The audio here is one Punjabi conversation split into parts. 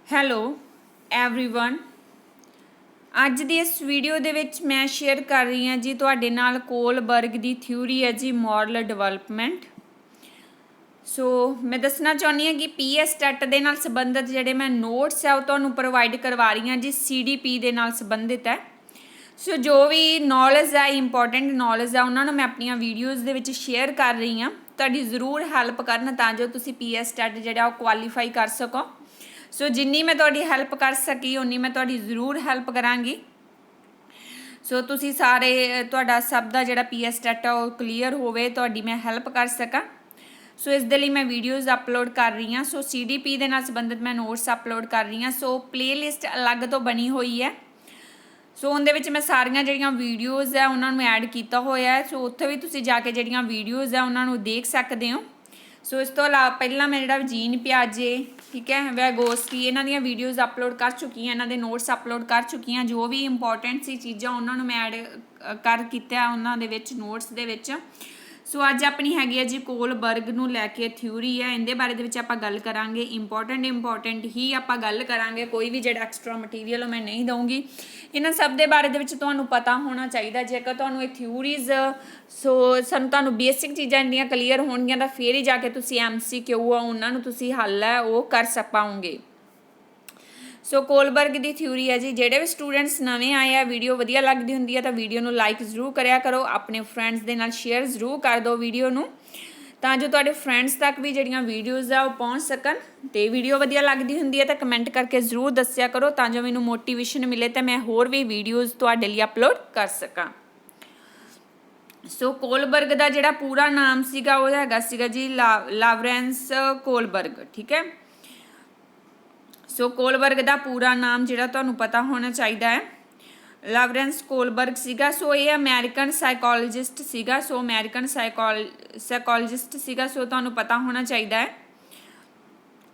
Hello everyone. ਅੱਜ ਦੀ ਇਸ ਵੀਡੀਓ ਦੇ ਵਿੱਚ ਮੈਂ ਸ਼ੇਅਰ ਕਰ ਰਹੀ ਹਾਂ ਜੀ ਤੁਹਾਡੇ ਨਾਲ ਕੋਲਬਰਗ ਦੀ ਥਿਊਰੀ ਹੈ ਜੀ ਮੋਰਲ ਡਿਵੈਲਪਮੈਂਟ। ਸੋ ਮੈਂ ਦੱਸਣਾ ਚਾਹੁੰਦੀ ਹਾਂ ਕਿ ਪੀਐਸ ਟੈਟ ਦੇ ਨਾਲ ਸੰਬੰਧਿਤ ਜਿਹੜੇ ਮੈਂ ਨੋਟਸ ਹੈ ਉਹ ਤੁਹਾਨੂੰ ਪ੍ਰੋਵਾਈਡ ਕਰਵਾ ਰਹੀ ਹਾਂ ਜੀ ਸੀਡੀਪੀ ਦੇ ਨਾਲ ਸੰਬੰਧਿਤ ਹੈ। ਸੋ ਜੋ ਵੀ ਨੌਲੇਜ ਹੈ ਇੰਪੋਰਟੈਂਟ ਨੌਲੇਜ ਹੈ ਉਹਨਾਂ ਨੂੰ ਮੈਂ ਆਪਣੀਆਂ ਵੀਡੀਓਜ਼ ਦੇ ਵਿੱਚ ਸ਼ੇਅਰ ਕਰ ਰਹੀ ਹਾਂ, ਤੁਹਾਡੀ ਜ਼ਰੂਰ ਹੈਲਪ ਕਰਨ ਤਾਂ ਜੋ ਤੁਸੀਂ ਪੀਐਸ ਟੈਟ ਜਿਹੜਾ ਉਹ ਕੁਆਲੀਫਾਈ ਕਰ ਸਕੋ। ਸੋ ਜਿੰਨੀ ਮੈਂ ਤੁਹਾਡੀ ਹੈਲਪ ਕਰ ਸਕੀ ਉਨੀ ਮੈਂ ਤੁਹਾਡੀ ਜ਼ਰੂਰ ਹੈਲਪ ਕਰਾਂਗੀ। ਸੋ ਤੁਸੀਂ ਸਾਰੇ ਤੁਹਾਡਾ ਸਭ ਦਾ ਜਿਹੜਾ ਪੀਐਸ ਟੈਟ ਆ ਉਹ ਕਲੀਅਰ ਹੋਵੇ, ਤੁਹਾਡੀ ਮੈਂ ਹੈਲਪ ਕਰ ਸਕਾਂ। ਸੋ ਇਸ ਦੇ ਲਈ ਮੈਂ ਵੀਡੀਓਜ਼ ਅਪਲੋਡ ਕਰ ਰਹੀ ਹਾਂ। ਸੋ ਸੀਡੀਪੀ ਦੇ ਨਾਲ ਸੰਬੰਧਿਤ ਮੈਂ ਨੋਟਸ ਅਪਲੋਡ ਕਰ ਰਹੀ ਹਾਂ। ਸੋ ਪਲੇਲਿਸਟ ਅਲੱਗ ਤੋਂ ਬਣੀ ਹੋਈ ਹੈ। ਸੋ ਉਹਦੇ ਵਿੱਚ ਮੈਂ ਸਾਰੀਆਂ ਜਿਹੜੀਆਂ ਵੀਡੀਓਜ਼ ਹੈ ਉਹਨਾਂ ਨੂੰ ਐਡ ਕੀਤਾ ਹੋਇਆ ਹੈ। ਸੋ ਉੱਥੇ ਵੀ ਤੁਸੀਂ ਜਾ ਕੇ ਜਿਹੜੀਆਂ ਵੀਡੀਓਜ਼ ਹੈ ਉਹਨਾਂ ਨੂੰ ਦੇਖ ਸਕਦੇ ਹੋ। ਸੋ ਇਸ ਤੋਂ ਇਲਾਵਾ ਪਹਿਲਾਂ ਮੈਂ ਜਿਹੜਾ ਜੀਨ ਪਿਆਜੇ, ਠੀਕ ਹੈ, ਵੈਗੋਸਕੀ, ਇਹਨਾਂ ਦੀਆਂ ਵੀਡੀਓਜ਼ ਅਪਲੋਡ ਕਰ ਚੁੱਕੀ ਹਾਂ, ਇਹਨਾਂ ਦੇ ਨੋਟਸ ਅਪਲੋਡ ਕਰ ਚੁੱਕੀ ਹਾਂ। ਜੋ ਵੀ ਇੰਪੋਰਟੈਂਟ ਸੀ ਚੀਜ਼ਾਂ ਉਹਨਾਂ ਨੂੰ ਮੈਂ ਐਡ ਕੀਤਾ ਉਹਨਾਂ ਦੇ ਵਿੱਚ ਨੋਟਸ ਦੇ ਵਿੱਚ। ਸੋ ਅੱਜ ਆਪਣੀ ਹੈਗੀ ਹੈ ਜੀ ਕੋਲਬਰਗ ਨੂੰ ਲੈ ਕੇ ਥਿਊਰੀ ਹੈ, ਇਹਦੇ ਬਾਰੇ ਦੇ ਵਿੱਚ ਆਪਾਂ ਗੱਲ ਕਰਾਂਗੇ। ਇੰਪੋਰਟੈਂਟ ਹੀ ਆਪਾਂ ਗੱਲ ਕਰਾਂਗੇ, ਕੋਈ ਵੀ ਜਿਹੜਾ ਐਕਸਟਰਾ ਮਟੀਰੀਅਲ ਮੈਂ ਨਹੀਂ ਦਊਂਗੀ। ਇਹਨਾਂ ਸਭ ਦੇ ਬਾਰੇ ਦੇ ਵਿੱਚ ਤੁਹਾਨੂੰ ਪਤਾ ਹੋਣਾ ਚਾਹੀਦਾ। ਜੇਕਰ ਤੁਹਾਨੂੰ ਇਹ ਥਿਊਰੀਜ਼ ਤੁਹਾਨੂੰ ਬੇਸਿਕ ਚੀਜ਼ਾਂ ਇੰਨੀਆਂ ਕਲੀਅਰ ਹੋਣਗੀਆਂ ਤਾਂ ਫਿਰ ਹੀ ਜਾ ਕੇ ਤੁਸੀਂ MCQ ਆ ਉਹਨਾਂ ਨੂੰ ਤੁਸੀਂ ਹੱਲ ਹੈ ਉਹ ਕਰ ਪਾਓਗੇ। ਸੋ ਕੋਲਬਰਗ ਦੀ ਥਿਊਰੀ ਹੈ ਜੀ। ਜਿਹੜੇ ਵੀ ਸਟੂਡੈਂਟਸ ਨਵੇਂ ਆਏ ਆ, ਵੀਡੀਓ ਵਧੀਆ ਲੱਗਦੀ ਹੁੰਦੀ ਹੈ ਤਾਂ ਵੀਡੀਓ ਨੂੰ ਲਾਈਕ ਜ਼ਰੂਰ ਕਰਿਆ ਕਰੋ, ਆਪਣੇ ਫਰੈਂਡਸ ਦੇ ਨਾਲ ਸ਼ੇਅਰ ਜ਼ਰੂਰ ਕਰ ਦਿਓ ਵੀਡੀਓ ਨੂੰ, ਤਾਂ ਜੋ ਤੁਹਾਡੇ ਫਰੈਂਡਸ ਤੱਕ ਵੀ ਜਿਹੜੀਆਂ ਵੀਡੀਓਜ਼ ਆ ਉਹ ਪਹੁੰਚ ਸਕਣ। ਅਤੇ ਵੀਡੀਓ ਵਧੀਆ ਲੱਗਦੀ ਹੁੰਦੀ ਹੈ ਤਾਂ ਕਮੈਂਟ ਕਰਕੇ ਜ਼ਰੂਰ ਦੱਸਿਆ ਕਰੋ ਤਾਂ ਜੋ ਮੈਨੂੰ ਮੋਟੀਵੇਸ਼ਨ ਮਿਲੇ ਅਤੇ ਮੈਂ ਹੋਰ ਵੀ ਵੀਡੀਓਜ਼ ਤੁਹਾਡੇ ਲਈ ਅਪਲੋਡ ਕਰ ਸਕਾਂ। ਸੋ ਕੋਲਬਰਗ ਦਾ ਜਿਹੜਾ ਪੂਰਾ ਨਾਮ ਸੀਗਾ ਉਹ ਹੈਗਾ ਸੀਗਾ ਜੀ ਲਾਵਰੈਂਸ ਕੋਲਬਰਗ, ਠੀਕ ਹੈ। ਸੋ ਕੋਲਬਰਗ ਦਾ ਪੂਰਾ ਨਾਮ ਜਿਹੜਾ ਤੁਹਾਨੂੰ ਪਤਾ ਹੋਣਾ ਚਾਹੀਦਾ ਹੈ, ਲਾਵਰੈਂਸ ਕੋਲਬਰਗ ਸੀਗਾ। ਸੋ ਇਹ ਅਮਰੀਕਨ ਸਾਈਕੋਲੋਜਿਸਟ ਸੀਗਾ। ਸੋ ਅਮਰੀਕਨ ਸਾਈਕੋਲੋਜਿਸਟ ਸੀਗਾ। ਸੋ ਤੁਹਾਨੂੰ ਪਤਾ ਹੋਣਾ ਚਾਹੀਦਾ ਹੈ।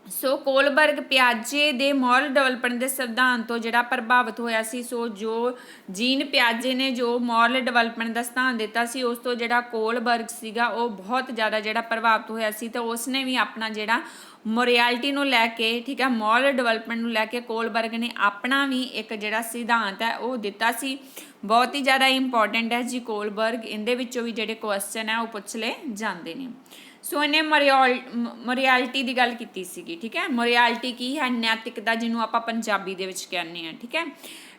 ਸੋ ਕੋਲਬਰਗ ਪਿਆਜੇ ਦੇ ਮੋਰਲ ਡਿਵੈਲਪਮੈਂਟ ਦੇ ਸਿਧਾਂਤ ਤੋਂ ਜਿਹੜਾ ਪ੍ਰਭਾਵਿਤ ਹੋਇਆ ਸੀ। ਸੋ ਜੋ ਜੀਨ ਪਿਆਜੇ ਨੇ ਜੋ ਮੋਰਲ ਡਿਵੈਲਪਮੈਂਟ ਦਾ ਸਿਧਾਂਤ ਦਿੱਤਾ ਸੀ ਉਸ ਤੋਂ ਜਿਹੜਾ ਕੋਲਬਰਗ ਸੀਗਾ ਉਹ ਬਹੁਤ ਜ਼ਿਆਦਾ ਜਿਹੜਾ ਪ੍ਰਭਾਵਿਤ ਹੋਇਆ ਸੀ। ਤਾਂ ਉਸਨੇ ਵੀ ਆਪਣਾ ਜਿਹੜਾ ਮੋਰੈਲਿਟੀ ਨੂੰ ਲੈ ਕੇ, ਠੀਕ ਹੈ, ਮੋਰਲ ਡਿਵੈਲਪਮੈਂਟ ਨੂੰ ਲੈ ਕੇ ਕੋਲਬਰਗ ਨੇ ਆਪਣਾ ਵੀ ਇੱਕ ਜਿਹੜਾ ਸਿਧਾਂਤ ਹੈ ਉਹ ਦਿੱਤਾ ਸੀ। ਬਹੁਤ ਹੀ ਜ਼ਿਆਦਾ ਇੰਪੋਰਟੈਂਟ ਹੈ ਜੀ ਕੋਲਬਰਗ, ਇਹਦੇ ਵਿੱਚੋਂ ਵੀ ਜਿਹੜੇ ਕੁਐਸਚਨ ਹੈ ਉਹ ਪੁੱਛ ਲਏ ਜਾਂਦੇ ਨੇ। ਸੋ ਇਹਨੇ ਮੋਰੈਲਿਟੀ ਦੀ ਗੱਲ ਕੀਤੀ ਸੀਗੀ, ਠੀਕ ਹੈ। ਮੋਰੈਲਿਟੀ ਕੀ ਹੈ? ਨੈਤਿਕਤਾ, ਜਿਹਨੂੰ ਆਪਾਂ ਪੰਜਾਬੀ ਦੇ ਵਿੱਚ ਕਹਿੰਦੇ ਹਾਂ, ਠੀਕ ਹੈ।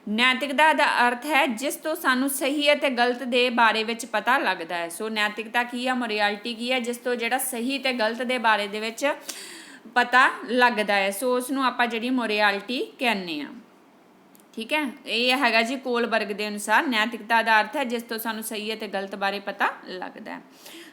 ਨੈਤਿਕਤਾ ਦਾ ਅਰਥ ਹੈ ਜਿਸ ਤੋਂ ਸਾਨੂੰ ਸਹੀ ਅਤੇ ਗਲਤ ਦੇ ਬਾਰੇ ਵਿੱਚ ਪਤਾ ਲੱਗਦਾ ਹੈ। ਸੋ ਨੈਤਿਕਤਾ ਕੀ ਹੈ? ਮੋਰੈਲਿਟੀ ਕੀ ਹੈ? ਜਿਸ ਤੋਂ ਜਿਹੜਾ ਸਹੀ ਅਤੇ ਗਲਤ ਦੇ ਬਾਰੇ ਦੇ ਵਿੱਚ ਪਤਾ ਲੱਗਦਾ ਹੈ। ਸੋ ਉਸ ਨੂੰ ਆਪਾਂ ਜਿਹੜੀ ਮੋਰੈਲਿਟੀ ਕਹਿੰਦੇ ਹਾਂ, ਠੀਕ ਹੈ। ਇਹ ਹੈਗਾ ਜੀ ਕੋਲਬਰਗ ਦੇ ਅਨੁਸਾਰ ਨੈਤਿਕਤਾ ਦਾ ਅਰਥ ਹੈ ਜਿਸ ਤੋਂ ਸਾਨੂੰ ਸਹੀ ਅਤੇ ਗਲਤ ਬਾਰੇ ਪਤਾ ਲੱਗਦਾ ਹੈ।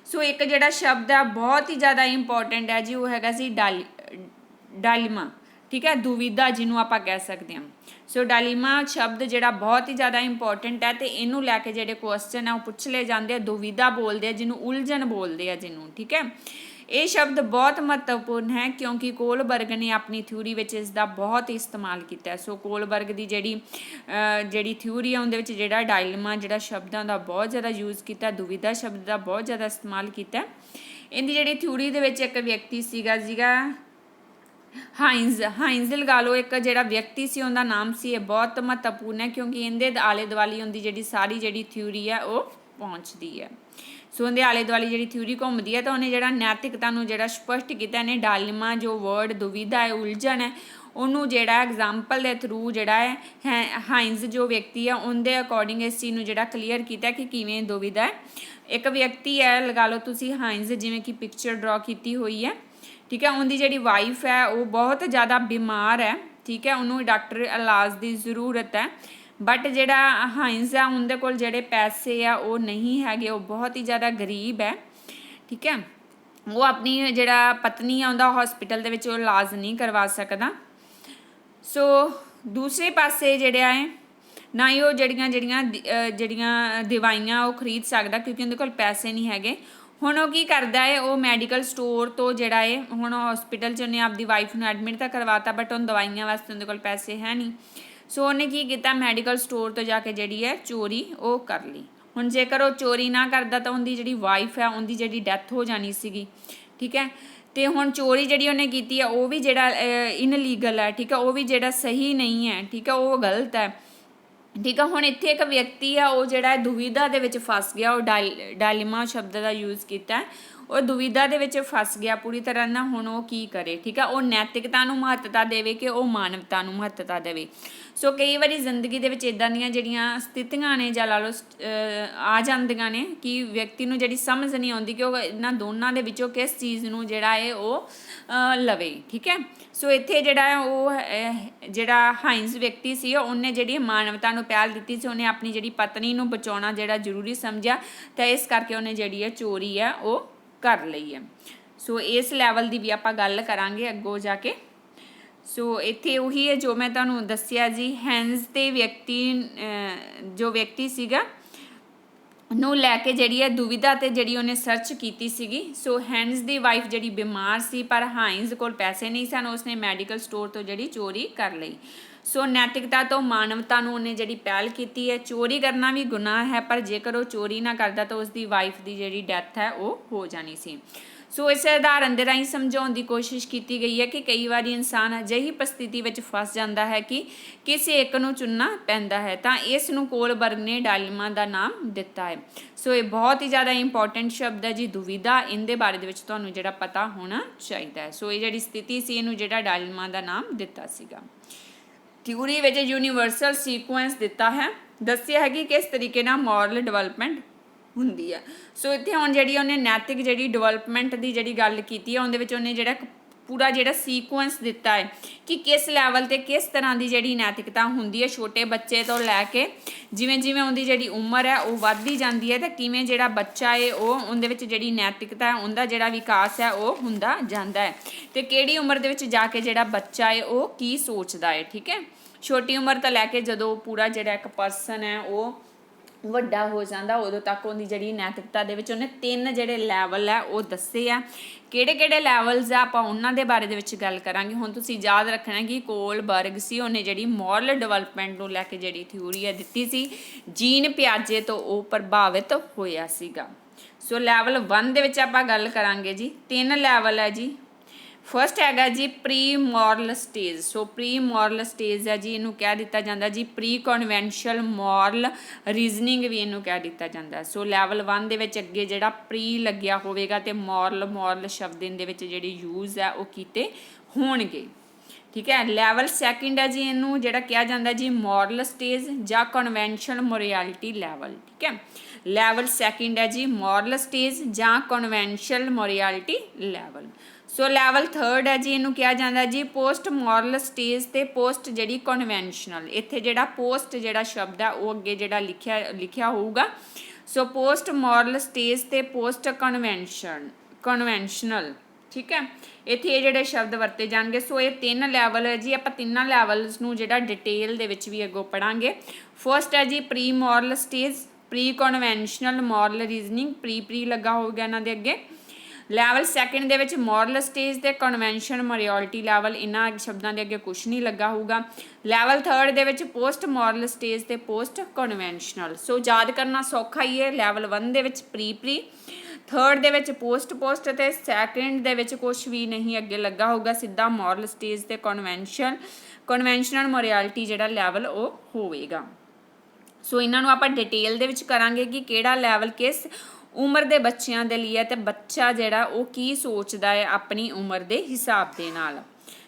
ਸੋ ਇੱਕ ਜਿਹੜਾ ਸ਼ਬਦ ਹੈ ਬਹੁਤ ਹੀ ਜ਼ਿਆਦਾ ਇੰਪੋਰਟੈਂਟ ਹੈ ਜੀ, ਉਹ ਹੈਗਾ ਸੀ ਡਾਇਲਮਾ, ਠੀਕ ਹੈ, ਦੁਵਿਧਾ ਜਿਹਨੂੰ ਆਪਾਂ ਕਹਿ ਸਕਦੇ ਹਾਂ। ਸੋ ਡਾਇਲਮਾ ਸ਼ਬਦ ਜਿਹੜਾ ਬਹੁਤ ਹੀ ਜ਼ਿਆਦਾ ਇੰਪੋਰਟੈਂਟ ਹੈ ਅਤੇ ਇਹਨੂੰ ਲੈ ਕੇ ਜਿਹੜੇ ਕੁਐਸਚਨ ਆ ਉਹ ਪੁੱਛ ਲਏ ਜਾਂਦੇ ਆ। ਦੁਵਿਧਾ ਬੋਲਦੇ ਆ ਜਿਹਨੂੰ, ਉਲਝਣ ਬੋਲਦੇ ਆ ਜਿਹਨੂੰ, ਠੀਕ ਹੈ। ਇਹ ਸ਼ਬਦ ਬਹੁਤ ਮਹੱਤਵਪੂਰਨ ਹੈ ਕਿਉਂਕਿ ਕੋਲਬਰਗ ਨੇ ਆਪਣੀ ਥਿਊਰੀ ਵਿੱਚ ਇਸ ਦਾ ਬਹੁਤ ਹੀ ਇਸਤੇਮਾਲ ਕੀਤਾ। ਸੋ ਕੋਲਬਰਗ ਦੀ ਜਿਹੜੀ ਥਿਊਰੀ ਆ ਉਹਦੇ ਵਿੱਚ ਜਿਹੜਾ ਡਾਇਲਮਾ ਜਿਹੜਾ ਸ਼ਬਦਾਂ ਦਾ ਬਹੁਤ ਜ਼ਿਆਦਾ ਯੂਜ਼ ਕੀਤਾ, ਦੁਵਿਧਾ ਸ਼ਬਦ ਦਾ ਬਹੁਤ ਜ਼ਿਆਦਾ ਇਸਤੇਮਾਲ ਕੀਤਾ। ਇਹਦੀ ਜਿਹੜੀ ਥਿਊਰੀ ਦੇ ਵਿੱਚ ਇੱਕ ਵਿਅਕਤੀ ਸੀਗਾ ਹਾਈਨਜ਼ ਲਗਾ ਲਓ, ਇੱਕ ਜਿਹੜਾ ਵਿਅਕਤੀ ਸੀ ਉਹਦਾ ਨਾਮ ਸੀ। ਇਹ ਬਹੁਤ ਮਹੱਤਵਪੂਰਨ ਹੈ ਕਿਉਂਕਿ ਇਹਦੇ ਆਲੇ ਦੁਆਲੇ ਉਹਦੀ ਜਿਹੜੀ ਥਿਊਰੀ ਹੈ ਉਹ ਪਹੁੰਚਦੀ ਹੈ। ਸੋ ਉਹਦੇ ਆਲੇ ਦੁਆਲੇ ਜਿਹੜੀ ਥਿਊਰੀ ਘੁੰਮਦੀ ਹੈ ਤਾਂ ਉਹਨੇ ਜਿਹੜਾ ਨੈਤਿਕਤਾ ਨੂੰ ਜਿਹੜਾ ਸਪਸ਼ਟ ਕੀਤਾ। ਇਹਨੇ ਡਾਇਲਮਾ ਜੋ ਵਰਡ ਦੁਵਿਧਾ ਹੈ, ਉਲਝਣ ਹੈ, ਉਹਨੂੰ ਜਿਹੜਾ ਐਗਜ਼ਾਮਪਲ ਦੇ ਥਰੂ ਜਿਹੜਾ ਹੈ ਹਾਈਨਜ਼ ਜੋ ਵਿਅਕਤੀ ਆ ਉਹਦੇ ਅਕੋਰਡਿੰਗ ਇਸ ਚੀਜ਼ ਨੂੰ ਜਿਹੜਾ ਕਲੀਅਰ ਕੀਤਾ ਕਿ ਕਿਵੇਂ ਦੁਵਿਧਾ ਹੈ। ਇੱਕ ਵਿਅਕਤੀ ਹੈ, ਲਗਾ ਲਓ ਤੁਸੀਂ ਹਾਈਨਜ਼, ਜਿਵੇਂ ਕਿ ਪਿਕਚਰ ਡਰਾ ਕੀਤੀ ਹੋਈ ਹੈ, ਠੀਕ ਹੈ। ਉਹਦੀ ਜਿਹੜੀ ਵਾਈਫ ਹੈ ਉਹ ਬਹੁਤ ਜ਼ਿਆਦਾ ਬਿਮਾਰ ਹੈ, ਠੀਕ ਹੈ, ਉਹਨੂੰ ਡਾਕਟਰ ਇਲਾਜ ਦੀ ਜ਼ਰੂਰਤ ਹੈ। ਬਟ ਜਿਹੜਾ ਹਾਈਨਜ਼ ਆ ਉਹਦੇ ਕੋਲ ਜਿਹੜੇ ਪੈਸੇ ਆ ਉਹ ਨਹੀਂ ਹੈਗੇ, ਉਹ ਬਹੁਤ ਹੀ ਜ਼ਿਆਦਾ ਗਰੀਬ ਹੈ, ਠੀਕ ਹੈ। ਉਹ ਆਪਣੀ ਜਿਹੜਾ ਪਤਨੀ ਆ ਉਹਦਾ ਹਸਪੀਟਲ ਦੇ ਵਿੱਚ ਉਹ ਇਲਾਜ ਨਹੀਂ ਕਰਵਾ ਸਕਦਾ। ਸੋ ਦੂਸਰੇ ਪਾਸੇ ਜਿਹੜਾ ਹੈ ਨਾ ਹੀ ਉਹ ਜਿਹੜੀਆਂ ਦਵਾਈਆਂ ਉਹ ਖਰੀਦ ਸਕਦਾ ਕਿਉਂਕਿ ਉਹਦੇ ਕੋਲ ਪੈਸੇ ਨਹੀਂ ਹੈਗੇ। ਹੁਣ ਉਹ ਕੀ ਕਰਦਾ ਹੈ, ਉਹ ਮੈਡੀਕਲ ਸਟੋਰ ਤੋਂ ਜਿਹੜਾ ਹੈ, ਹੁਣ ਹਸਪੀਟਲ 'ਚ ਉਹਨੇ ਆਪਦੀ ਵਾਈਫ ਨੂੰ ਐਡਮਿਟ ਤਾਂ ਕਰਵਾਤਾ ਬਟ ਉਹਨੂੰ ਦਵਾਈਆਂ ਵਾਸਤੇ ਉਹਦੇ ਕੋਲ ਪੈਸੇ ਹੈ ਨਹੀਂ। ਸੋ ਉਹਨੇ ਕੀ ਕੀਤਾ, ਮੈਡੀਕਲ ਸਟੋਰ ਤੋਂ ਜਾ ਕੇ ਜਿਹੜੀ ਹੈ ਚੋਰੀ ਉਹ ਕਰ ਲਈ। ਹੁਣ ਜੇਕਰ ਉਹ ਚੋਰੀ ਨਾ ਕਰਦਾ ਤਾਂ ਉਹਦੀ ਜਿਹੜੀ ਵਾਈਫ ਹੈ ਉਹਦੀ ਜਿਹੜੀ ਡੈਥ ਹੋ ਜਾਣੀ ਸੀਗੀ, ਠੀਕ ਹੈ। ਤੇ ਹੁਣ ਚੋਰੀ ਜਿਹੜੀ ਉਹਨੇ ਕੀਤੀ ਆ ਉਹ ਵੀ ਜਿਹੜਾ ਇਨਲੀਗਲ ਹੈ, ਠੀਕ ਹੈ, ਉਹ ਵੀ ਜਿਹੜਾ ਸਹੀ ਨਹੀਂ ਹੈ, ਠੀਕ ਹੈ, ਉਹ ਗਲਤ ਹੈ, ਠੀਕ ਆ। ਹੁਣ ਇੱਥੇ ਇੱਕ ਵਿਅਕਤੀ ਆ ਉਹ ਜਿਹੜਾ ਦੁਵਿਧਾ ਦੇ ਵਿੱਚ ਫਸ ਗਿਆ, ਉਹ ਡਾਇਲਮਾ ਸ਼ਬਦ ਦਾ ਯੂਜ਼ ਕੀਤਾ, ਉਹ ਦੁਵਿਧਾ ਦੇ ਵਿੱਚ ਫਸ ਗਿਆ ਪੂਰੀ ਤਰ੍ਹਾਂ ਨਾਲ। ਹੁਣ ਉਹ ਕੀ ਕਰੇ, ਠੀਕ ਆ, ਉਹ ਨੈਤਿਕਤਾ ਨੂੰ ਮਹੱਤਤਾ ਦੇਵੇ ਕਿ ਉਹ ਮਾਨਵਤਾ ਨੂੰ ਮਹੱਤਤਾ ਦੇਵੇ। ਸੋ ਕਈ ਵਾਰੀ ਜ਼ਿੰਦਗੀ ਦੇ ਵਿੱਚ ਇੱਦਾਂ ਦੀਆਂ ਜਿਹੜੀਆਂ ਸਥਿਤੀਆਂ ਨੇ ਜਾਂ ਲਾ ਲਓ ਆ ਜਾਂਦੀਆਂ ਨੇ ਕਿ ਵਿਅਕਤੀ ਨੂੰ ਜਿਹੜੀ ਸਮਝ ਨਹੀਂ ਆਉਂਦੀ ਕਿ ਉਹ ਇਹਨਾਂ ਦੋਨਾਂ ਦੇ ਵਿੱਚੋਂ ਕਿਸ ਚੀਜ਼ ਨੂੰ ਜਿਹੜਾ ਹੈ ਉਹ ਲਵੇ, ਠੀਕ ਹੈ। ਸੋ ਇੱਥੇ ਜਿਹੜਾ ਉਹ ਜਿਹੜਾ ਹਾਈਨਜ਼ ਵਿਅਕਤੀ ਸੀ ਉਹਨੇ ਜਿਹੜੀ ਮਾਨਵਤਾ ਨੂੰ ਪਹਿਲ ਦਿੱਤੀ ਸੀ, ਉਹਨੇ ਆਪਣੀ ਜਿਹੜੀ ਪਤਨੀ ਨੂੰ ਬਚਾਉਣਾ ਜਿਹੜਾ ਜ਼ਰੂਰੀ ਸਮਝਿਆ, ਤਾਂ ਇਸ ਕਰਕੇ ਉਹਨੇ ਜਿਹੜੀ ਹੈ ਚੋਰੀ ਹੈ ਉਹ ਕਰ ਲਈ ਹੈ। ਸੋ ਇਸ ਲੈਵਲ ਦੀ ਵੀ ਆਪਾਂ ਗੱਲ ਕਰਾਂਗੇ ਅੱਗੋਂ ਜਾ ਕੇ। ਸੋ ਇੱਥੇ ਉਹੀ ਹੈ ਜੋ ਮੈਂ ਤੁਹਾਨੂੰ ਦੱਸਿਆ ਜੀ, ਹੈਂਜ਼ ਤੇ ਜੋ ਵਿਅਕਤੀ ਸੀਗਾ ਨੂੰ ਲੈ ਕੇ ਜਿਹੜੀ ਹੈ ਦੁਵਿਧਾ ਤੇ ਜਿਹੜੀ ਉਹਨੇ ਸਰਚ ਕੀਤੀ ਸੀਗੀ। ਸੋ ਹੈਂਜ਼ ਦੀ ਵਾਈਫ ਜਿਹੜੀ ਬਿਮਾਰ ਸੀ ਪਰ ਹਾਈਨਜ਼ ਕੋਲ ਪੈਸੇ ਨਹੀਂ ਸਨ, ਉਸਨੇ ਮੈਡੀਕਲ ਸਟੋਰ ਤੋਂ ਜਿਹੜੀ ਚੋਰੀ ਕਰ ਲਈ। ਸੋ ਨੈਤਿਕਤਾ ਤੋਂ ਮਾਨਵਤਾ ਨੂੰ ਉਹਨੇ ਜਿਹੜੀ ਪਹਿਲ ਕੀਤੀ ਹੈ। ਚੋਰੀ ਕਰਨਾ ਵੀ ਗੁਨਾਹ ਹੈ, ਪਰ ਜੇਕਰ ਉਹ ਚੋਰੀ ਨਾ ਕਰਦਾ ਤਾਂ ਉਸਦੀ ਵਾਈਫ ਦੀ ਜਿਹੜੀ ਡੈਥ ਹੈ ਉਹ ਹੋ ਜਾਣੀ ਸੀ। ਸੋ ਇਸ ਉਦਾਹਰਨ ਦੇ ਰਾਹੀਂ ਸਮਝਾਉਣ ਦੀ ਕੋਸ਼ਿਸ਼ ਕੀਤੀ ਗਈ ਹੈ ਕਿ ਕਈ ਵਾਰੀ ਇਨਸਾਨ ਅਜਿਹੀ ਪਰਿਸਥਿਤੀ ਵਿੱਚ ਫਸ ਜਾਂਦਾ ਹੈ ਕਿ ਕਿਸੇ ਇੱਕ ਨੂੰ ਚੁਣਨਾ ਪੈਂਦਾ ਹੈ, ਤਾਂ ਇਸ ਨੂੰ ਕੋਲਬਰਗ ਨੇ ਡਾਇਲਮਾ ਦਾ ਨਾਮ ਦਿੱਤਾ ਹੈ। ਸੋ ਇਹ ਬਹੁਤ ਹੀ ਜ਼ਿਆਦਾ ਇੰਪੋਰਟੈਂਟ ਸ਼ਬਦ ਹੈ ਜੀ, ਦੁਵਿਧਾ। ਇਹਦੇ ਬਾਰੇ ਦੇ ਵਿੱਚ ਤੁਹਾਨੂੰ ਜਿਹੜਾ ਪਤਾ ਹੋਣਾ ਚਾਹੀਦਾ ਹੈ। ਸੋ ਇਹ ਜਿਹੜੀ ਸਥਿਤੀ ਸੀ ਇਹਨੂੰ ਜਿਹੜਾ ਡਾਇਲਮਾ ਦਾ ਨਾਮ ਦਿੱਤਾ ਸੀਗਾ। ਥਿਊਰੀ ਵਿੱਚ ਯੂਨੀਵਰਸਲ ਸੀਕੁਐਂਸ ਦਿੱਤਾ ਹੈ, ਦੱਸਿਆ ਹੈ ਕਿ ਕਿਸ ਤਰੀਕੇ ਨਾਲ ਮੋਰਲ ਡਿਵੈਲਪਮੈਂਟ ਹੁੰਦੀ ਹੈ। ਸੋ ਇੱਥੇ ਹੁਣ ਜਿਹੜੀ ਉਹਨੇ ਨੈਤਿਕ ਜਿਹੜੀ ਡਿਵੈਲਪਮੈਂਟ ਦੀ ਜਿਹੜੀ ਗੱਲ ਕੀਤੀ ਹੈ ਉਹਦੇ ਵਿੱਚ ਉਹਨੇ ਜਿਹੜਾ ਪੂਰਾ ਜਿਹੜਾ ਸੀਕੁਐਂਸ ਦਿੱਤਾ ਹੈ ਕਿ ਕਿਸ ਲੈਵਲ 'ਤੇ ਕਿਸ ਤਰ੍ਹਾਂ ਦੀ ਜਿਹੜੀ ਨੈਤਿਕਤਾ ਹੁੰਦੀ ਹੈ, ਛੋਟੇ ਬੱਚੇ ਤੋਂ ਲੈ ਕੇ ਜਿਵੇਂ ਜਿਵੇਂ ਉਹਦੀ ਜਿਹੜੀ ਉਮਰ ਹੈ ਉਹ ਵੱਧਦੀ ਜਾਂਦੀ ਹੈ, ਤਾਂ ਕਿਵੇਂ ਜਿਹੜਾ ਬੱਚਾ ਹੈ ਉਹ ਉਹਦੇ ਵਿੱਚ ਜਿਹੜੀ ਨੈਤਿਕਤਾ ਹੈ ਉਹਦਾ ਜਿਹੜਾ ਵਿਕਾਸ ਹੈ ਉਹ ਹੁੰਦਾ ਜਾਂਦਾ ਹੈ, ਅਤੇ ਕਿਹੜੀ ਉਮਰ ਦੇ ਵਿੱਚ ਜਾ ਕੇ ਜਿਹੜਾ ਬੱਚਾ ਹੈ ਉਹ ਕੀ ਸੋਚਦਾ ਹੈ, ਠੀਕ ਹੈ। ਛੋਟੀ ਉਮਰ ਤੋਂ ਲੈ ਕੇ ਜਦੋਂ ਪੂਰਾ ਜਿਹੜਾ ਇੱਕ ਪਰਸਨ ਹੈ ਉਹ ਵੱਡਾ ਹੋ ਜਾਂਦਾ ਉਦੋਂ ਤੱਕ ਉਹਦੀ ਜਿਹੜੀ ਨੈਤਿਕਤਾ ਦੇ ਵਿੱਚ ਉਹਨੇ 3 ਜਿਹੜੇ ਲੈਵਲ ਹੈ ਉਹ ਦੱਸੇ ਆ। ਕਿਹੜੇ ਕਿਹੜੇ ਲੈਵਲਸ ਆ ਆਪਾਂ ਉਹਨਾਂ ਦੇ ਬਾਰੇ ਦੇ ਵਿੱਚ ਗੱਲ ਕਰਾਂਗੇ। ਹੁਣ ਤੁਸੀਂ ਯਾਦ ਰੱਖਣਾ ਕਿ ਕੋਲਬਰਗ ਸੀ ਉਹਨੇ ਜਿਹੜੀ ਮੋਰਲ ਡਿਵੈਲਪਮੈਂਟ ਨੂੰ ਲੈ ਕੇ ਜਿਹੜੀ ਥਿਊਰੀ ਹੈ ਦਿੱਤੀ ਸੀ, ਜੀਨ ਪਿਆਜੇ ਤੋਂ ਉਹ ਪ੍ਰਭਾਵਿਤ ਹੋਇਆ ਸੀਗਾ। ਸੋ ਲੈਵਲ 1 ਦੇ ਵਿੱਚ ਆਪਾਂ ਗੱਲ ਕਰਾਂਗੇ ਜੀ। 3 ਲੈਵਲ ਹੈ ਜੀ। ਫਸਟ ਹੈਗਾ ਜੀ ਪ੍ਰੀ ਮੋਰਲ ਸਟੇਜ। ਸੋ ਪ੍ਰੀ ਮੋਰਲ ਸਟੇਜ ਹੈ ਜੀ, ਇਹਨੂੰ ਕਹਿ ਦਿੱਤਾ ਜਾਂਦਾ ਜੀ ਪ੍ਰੀ ਕਨਵੈਂਸ਼ਨਲ ਮੋਰਲ ਰੀਜ਼ਨਿੰਗ ਵੀ ਇਹਨੂੰ ਕਹਿ ਦਿੱਤਾ ਜਾਂਦਾ। ਸੋ ਲੈਵਲ 1 ਦੇ ਵਿੱਚ ਅੱਗੇ ਜਿਹੜਾ ਪ੍ਰੀ ਲੱਗਿਆ ਹੋਵੇਗਾ ਅਤੇ ਮੋਰਲ ਸ਼ਬਦ ਇਹਦੇ ਵਿੱਚ ਜਿਹੜੀ ਯੂਜ਼ ਹੈ ਉਹ ਕੀਤੇ ਹੋਣਗੇ, ਠੀਕ ਹੈ। ਲੈਵਲ 2 ਹੈ ਜੀ, ਇਹਨੂੰ ਜਿਹੜਾ ਕਿਹਾ ਜਾਂਦਾ ਜੀ ਮੋਰਲ ਸਟੇਜ ਜਾਂ ਕਨਵੈਂਸ਼ਨਲ ਮੋਰੈਲਿਟੀ ਲੈਵਲ, ਠੀਕ ਹੈ। ਲੈਵਲ 2 ਹੈ ਜੀ ਮੋਰਲ ਸਟੇਜ ਜਾਂ ਕਨਵੈਂਸ਼ਨਲ ਮੋਰੈਲਿਟੀ ਲੈਵਲ। ਸੋ ਲੈਵਲ 3 ਹੈ ਜੀ, ਇਹਨੂੰ ਕਿਹਾ ਜਾਂਦਾ ਜੀ ਪੋਸਟ ਮੋਰਲ ਸਟੇਜ ਤੇ ਪੋਸਟ ਜਿਹੜੀ ਕਨਵੈਂਸ਼ਨਲ। ਇੱਥੇ ਜਿਹੜਾ ਪੋਸਟ ਜਿਹੜਾ ਸ਼ਬਦ ਹੈ ਉਹ ਅੱਗੇ ਜਿਹੜਾ ਲਿਖਿਆ ਹੋਊਗਾ। ਸੋ ਪੋਸਟ ਮੋਰਲ ਸਟੇਜ ਤੇ ਪੋਸਟ ਕਨਵੈਂਸ਼ਨਲ, ਠੀਕ ਹੈ। ਇੱਥੇ ਇਹ ਜਿਹੜੇ ਸ਼ਬਦ ਵਰਤੇ ਜਾਣਗੇ। ਸੋ ਇਹ 3 ਲੈਵਲ ਹੈ ਜੀ। ਆਪਾਂ ਤਿੰਨਾਂ ਲੈਵਲਸ ਨੂੰ ਜਿਹੜਾ ਡਿਟੇਲ ਦੇ ਵਿੱਚ ਵੀ ਅੱਗੋਂ ਪੜਾਂਗੇ। ਫਸਟ ਹੈ ਜੀ pre moral stage, pre conventional moral reasoning, pre ਲੱਗਾ ਹੋਊਗਾ ਇਹਨਾਂ ਦੇ ਅੱਗੇ। ਲੈਵਲ 2 ਦੇ ਵਿੱਚ ਮੋਰਲ ਸਟੇਜ ਤੇ ਕਨਵੈਂਸ਼ਨ ਮੋਰੈਲਿਟੀ ਲੈਵਲ, ਇਹਨਾਂ ਸ਼ਬਦਾਂ ਦੇ ਅੱਗੇ ਕੁਛ ਨਹੀਂ ਲੱਗਾ ਹੋਊਗਾ। ਲੈਵਲ 3 ਦੇ ਵਿੱਚ ਪੋਸਟ ਮੋਰਲ ਸਟੇਜ ਤੇ ਪੋਸਟ ਕਨਵੈਂਸ਼ਨਲ। ਸੋ ਯਾਦ ਕਰਨਾ ਸੌਖਾ ਹੀ ਹੈ। ਲੈਵਲ 1 ਦੇ ਵਿੱਚ ਪ੍ਰੀ 3rd ਦੇ ਵਿੱਚ ਪੋਸਟ ਤੇ 2nd ਦੇ ਵਿੱਚ ਕੁਛ ਵੀ ਨਹੀਂ ਅੱਗੇ ਲੱਗਾ ਹੋਊਗਾ, ਸਿੱਧਾ ਮੋਰਲ ਸਟੇਜ ਤੇ ਕਨਵੈਂਸ਼ਨਲ ਮੋਰੈਲਿਟੀ ਜਿਹੜਾ ਲੈਵਲ ਉਹ ਹੋਵੇਗਾ। ਸੋ ਇਹਨਾਂ ਨੂੰ ਆਪਾਂ ਡਿਟੇਲ ਦੇ ਵਿੱਚ ਕਰਾਂਗੇ ਕਿ ਕਿਹੜਾ ਲੈਵਲ ਕਿਸ ਉਮਰ ਦੇ ਬੱਚਿਆਂ ਦੇ ਲਈ ਹੈ ਤੇ ਬੱਚਾ ਜਿਹੜਾ ਉਹ ਕੀ ਸੋਚਦਾ ਹੈ ਆਪਣੀ ਉਮਰ ਦੇ ਹਿਸਾਬ ਦੇ ਨਾਲ।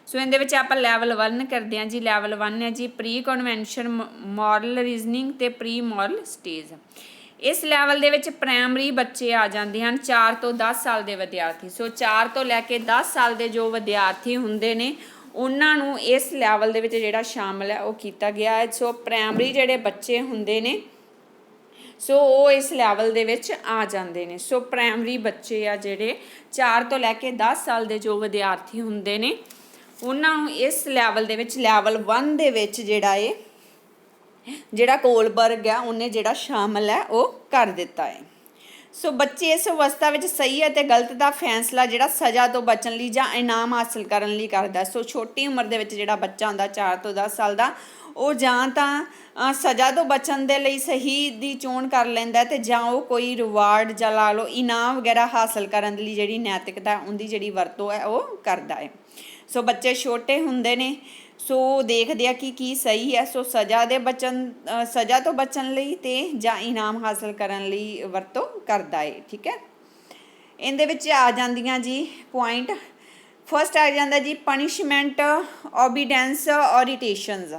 ਸੋ ਇਹਦੇ ਵਿੱਚ ਆਪਾਂ ਲੈਵਲ 1 ਕਰਦੇ ਹਾਂ ਜੀ। ਲੈਵਲ 1 ਹੈ ਜੀ ਪ੍ਰੀ ਕਨਵੈਂਸ਼ਨ ਮੋਰਲ ਰੀਜ਼ਨਿੰਗ ਤੇ ਪ੍ਰੀ ਮੋਰਲ ਸਟੇਜ। ਇਸ ਲੈਵਲ ਦੇ ਵਿੱਚ ਪ੍ਰਾਇਮਰੀ ਬੱਚੇ ਆ ਜਾਂਦੇ ਹਨ, 4 ਤੋਂ 10 ਸਾਲ ਦੇ ਵਿਦਿਆਰਥੀ। ਸੋ 4 ਤੋਂ ਲੈ ਕੇ 10 ਸਾਲ ਦੇ ਜੋ ਵਿਦਿਆਰਥੀ ਹੁੰਦੇ ਨੇ ਉਹਨਾਂ ਨੂੰ ਇਸ ਲੈਵਲ ਦੇ ਵਿੱਚ ਜਿਹੜਾ ਸ਼ਾਮਲ ਹੈ ਉਹ ਕੀਤਾ ਗਿਆ ਹੈ। ਸੋ ਪ੍ਰਾਇਮਰੀ ਜਿਹੜੇ ਬੱਚੇ ਹੁੰਦੇ ਨੇ ਸੋ ਉਹ ਇਸ ਲੈਵਲ ਦੇ ਵਿੱਚ ਆ ਜਾਂਦੇ ਨੇ। ਸੋ ਪ੍ਰਾਇਮਰੀ ਬੱਚੇ ਆ ਜਿਹੜੇ 4 ਤੋਂ ਲੈ ਕੇ 10 ਸਾਲ ਦੇ ਜੋ ਵਿਦਿਆਰਥੀ ਹੁੰਦੇ ਨੇ ਉਹਨਾਂ ਨੂੰ ਇਸ ਲੈਵਲ ਦੇ ਵਿੱਚ ਲੈਵਲ 1 ਦੇ ਵਿੱਚ ਜਿਹੜਾ ਕੋਲਬਰਗ ਆ ਉਹਨੇ ਜਿਹੜਾ ਸ਼ਾਮਲ ਹੈ ਉਹ ਕਰ ਦਿੱਤਾ ਹੈ। ਸੋ ਬੱਚੇ ਇਸ ਅਵਸਥਾ ਵਿੱਚ ਸਹੀ ਅਤੇ ਗਲਤ ਦਾ ਫੈਸਲਾ ਜਿਹੜਾ ਸਜ਼ਾ ਤੋਂ ਬਚਣ ਲਈ ਜਾਂ ਇਨਾਮ ਹਾਸਲ ਕਰਨ ਲਈ ਕਰਦਾ। ਸੋ ਛੋਟੀ ਉਮਰ ਦੇ ਵਿੱਚ ਜਿਹੜਾ ਬੱਚਾ ਹੁੰਦਾ 4 ਤੋਂ 10 ਸਾਲ ਦਾ, ਉਹ ਜਾਂ ਤਾਂ ਸਜ਼ਾ ਤੋਂ ਬਚਣ ਦੇ ਲਈ ਸਹੀ ਦੀ ਚੋਣ ਕਰ ਲੈਂਦਾ ਤੇ ਜਾਂ ਉਹ ਕੋਈ ਰਿਵਾਰਡ ਜਾਂ ਲਾ ਲਓ ਇਨਾਮ ਵਗੈਰਾ ਹਾਸਲ ਕਰਨ ਲਈ ਜਿਹੜੀ ਨੈਤਿਕਤਾ ਉਹਦੀ ਜਿਹੜੀ ਵਰਤੋਂ ਹੈ ਉਹ ਕਰਦਾ ਹੈ। ਸੋ ਬੱਚੇ ਛੋਟੇ ਹੁੰਦੇ ਨੇ, ਸੋ ਦੇਖਦੇ ਆ ਕਿ ਕੀ ਸਹੀ ਹੈ। ਸੋ ਸਜ਼ਾ ਤੋਂ ਬਚਣ ਲਈ ਤੇ ਜਾਂ ਇਨਾਮ ਹਾਸਲ ਕਰਨ ਲਈ ਵਰਤੋਂ ਕਰਦਾ ਹੈ। ਠੀਕ ਹੈ, ਇਹਦੇ ਵਿੱਚ ਆ ਜਾਂਦੀਆਂ ਜੀ ਪੁਆਇੰਟ। ਫਸਟ ਆ ਜਾਂਦਾ ਜੀ ਪਨਿਸ਼ਮੈਂਟ, ਓਬੀਡੈਂਸ, ਓਰੀਟੇਸ਼ਨਸ।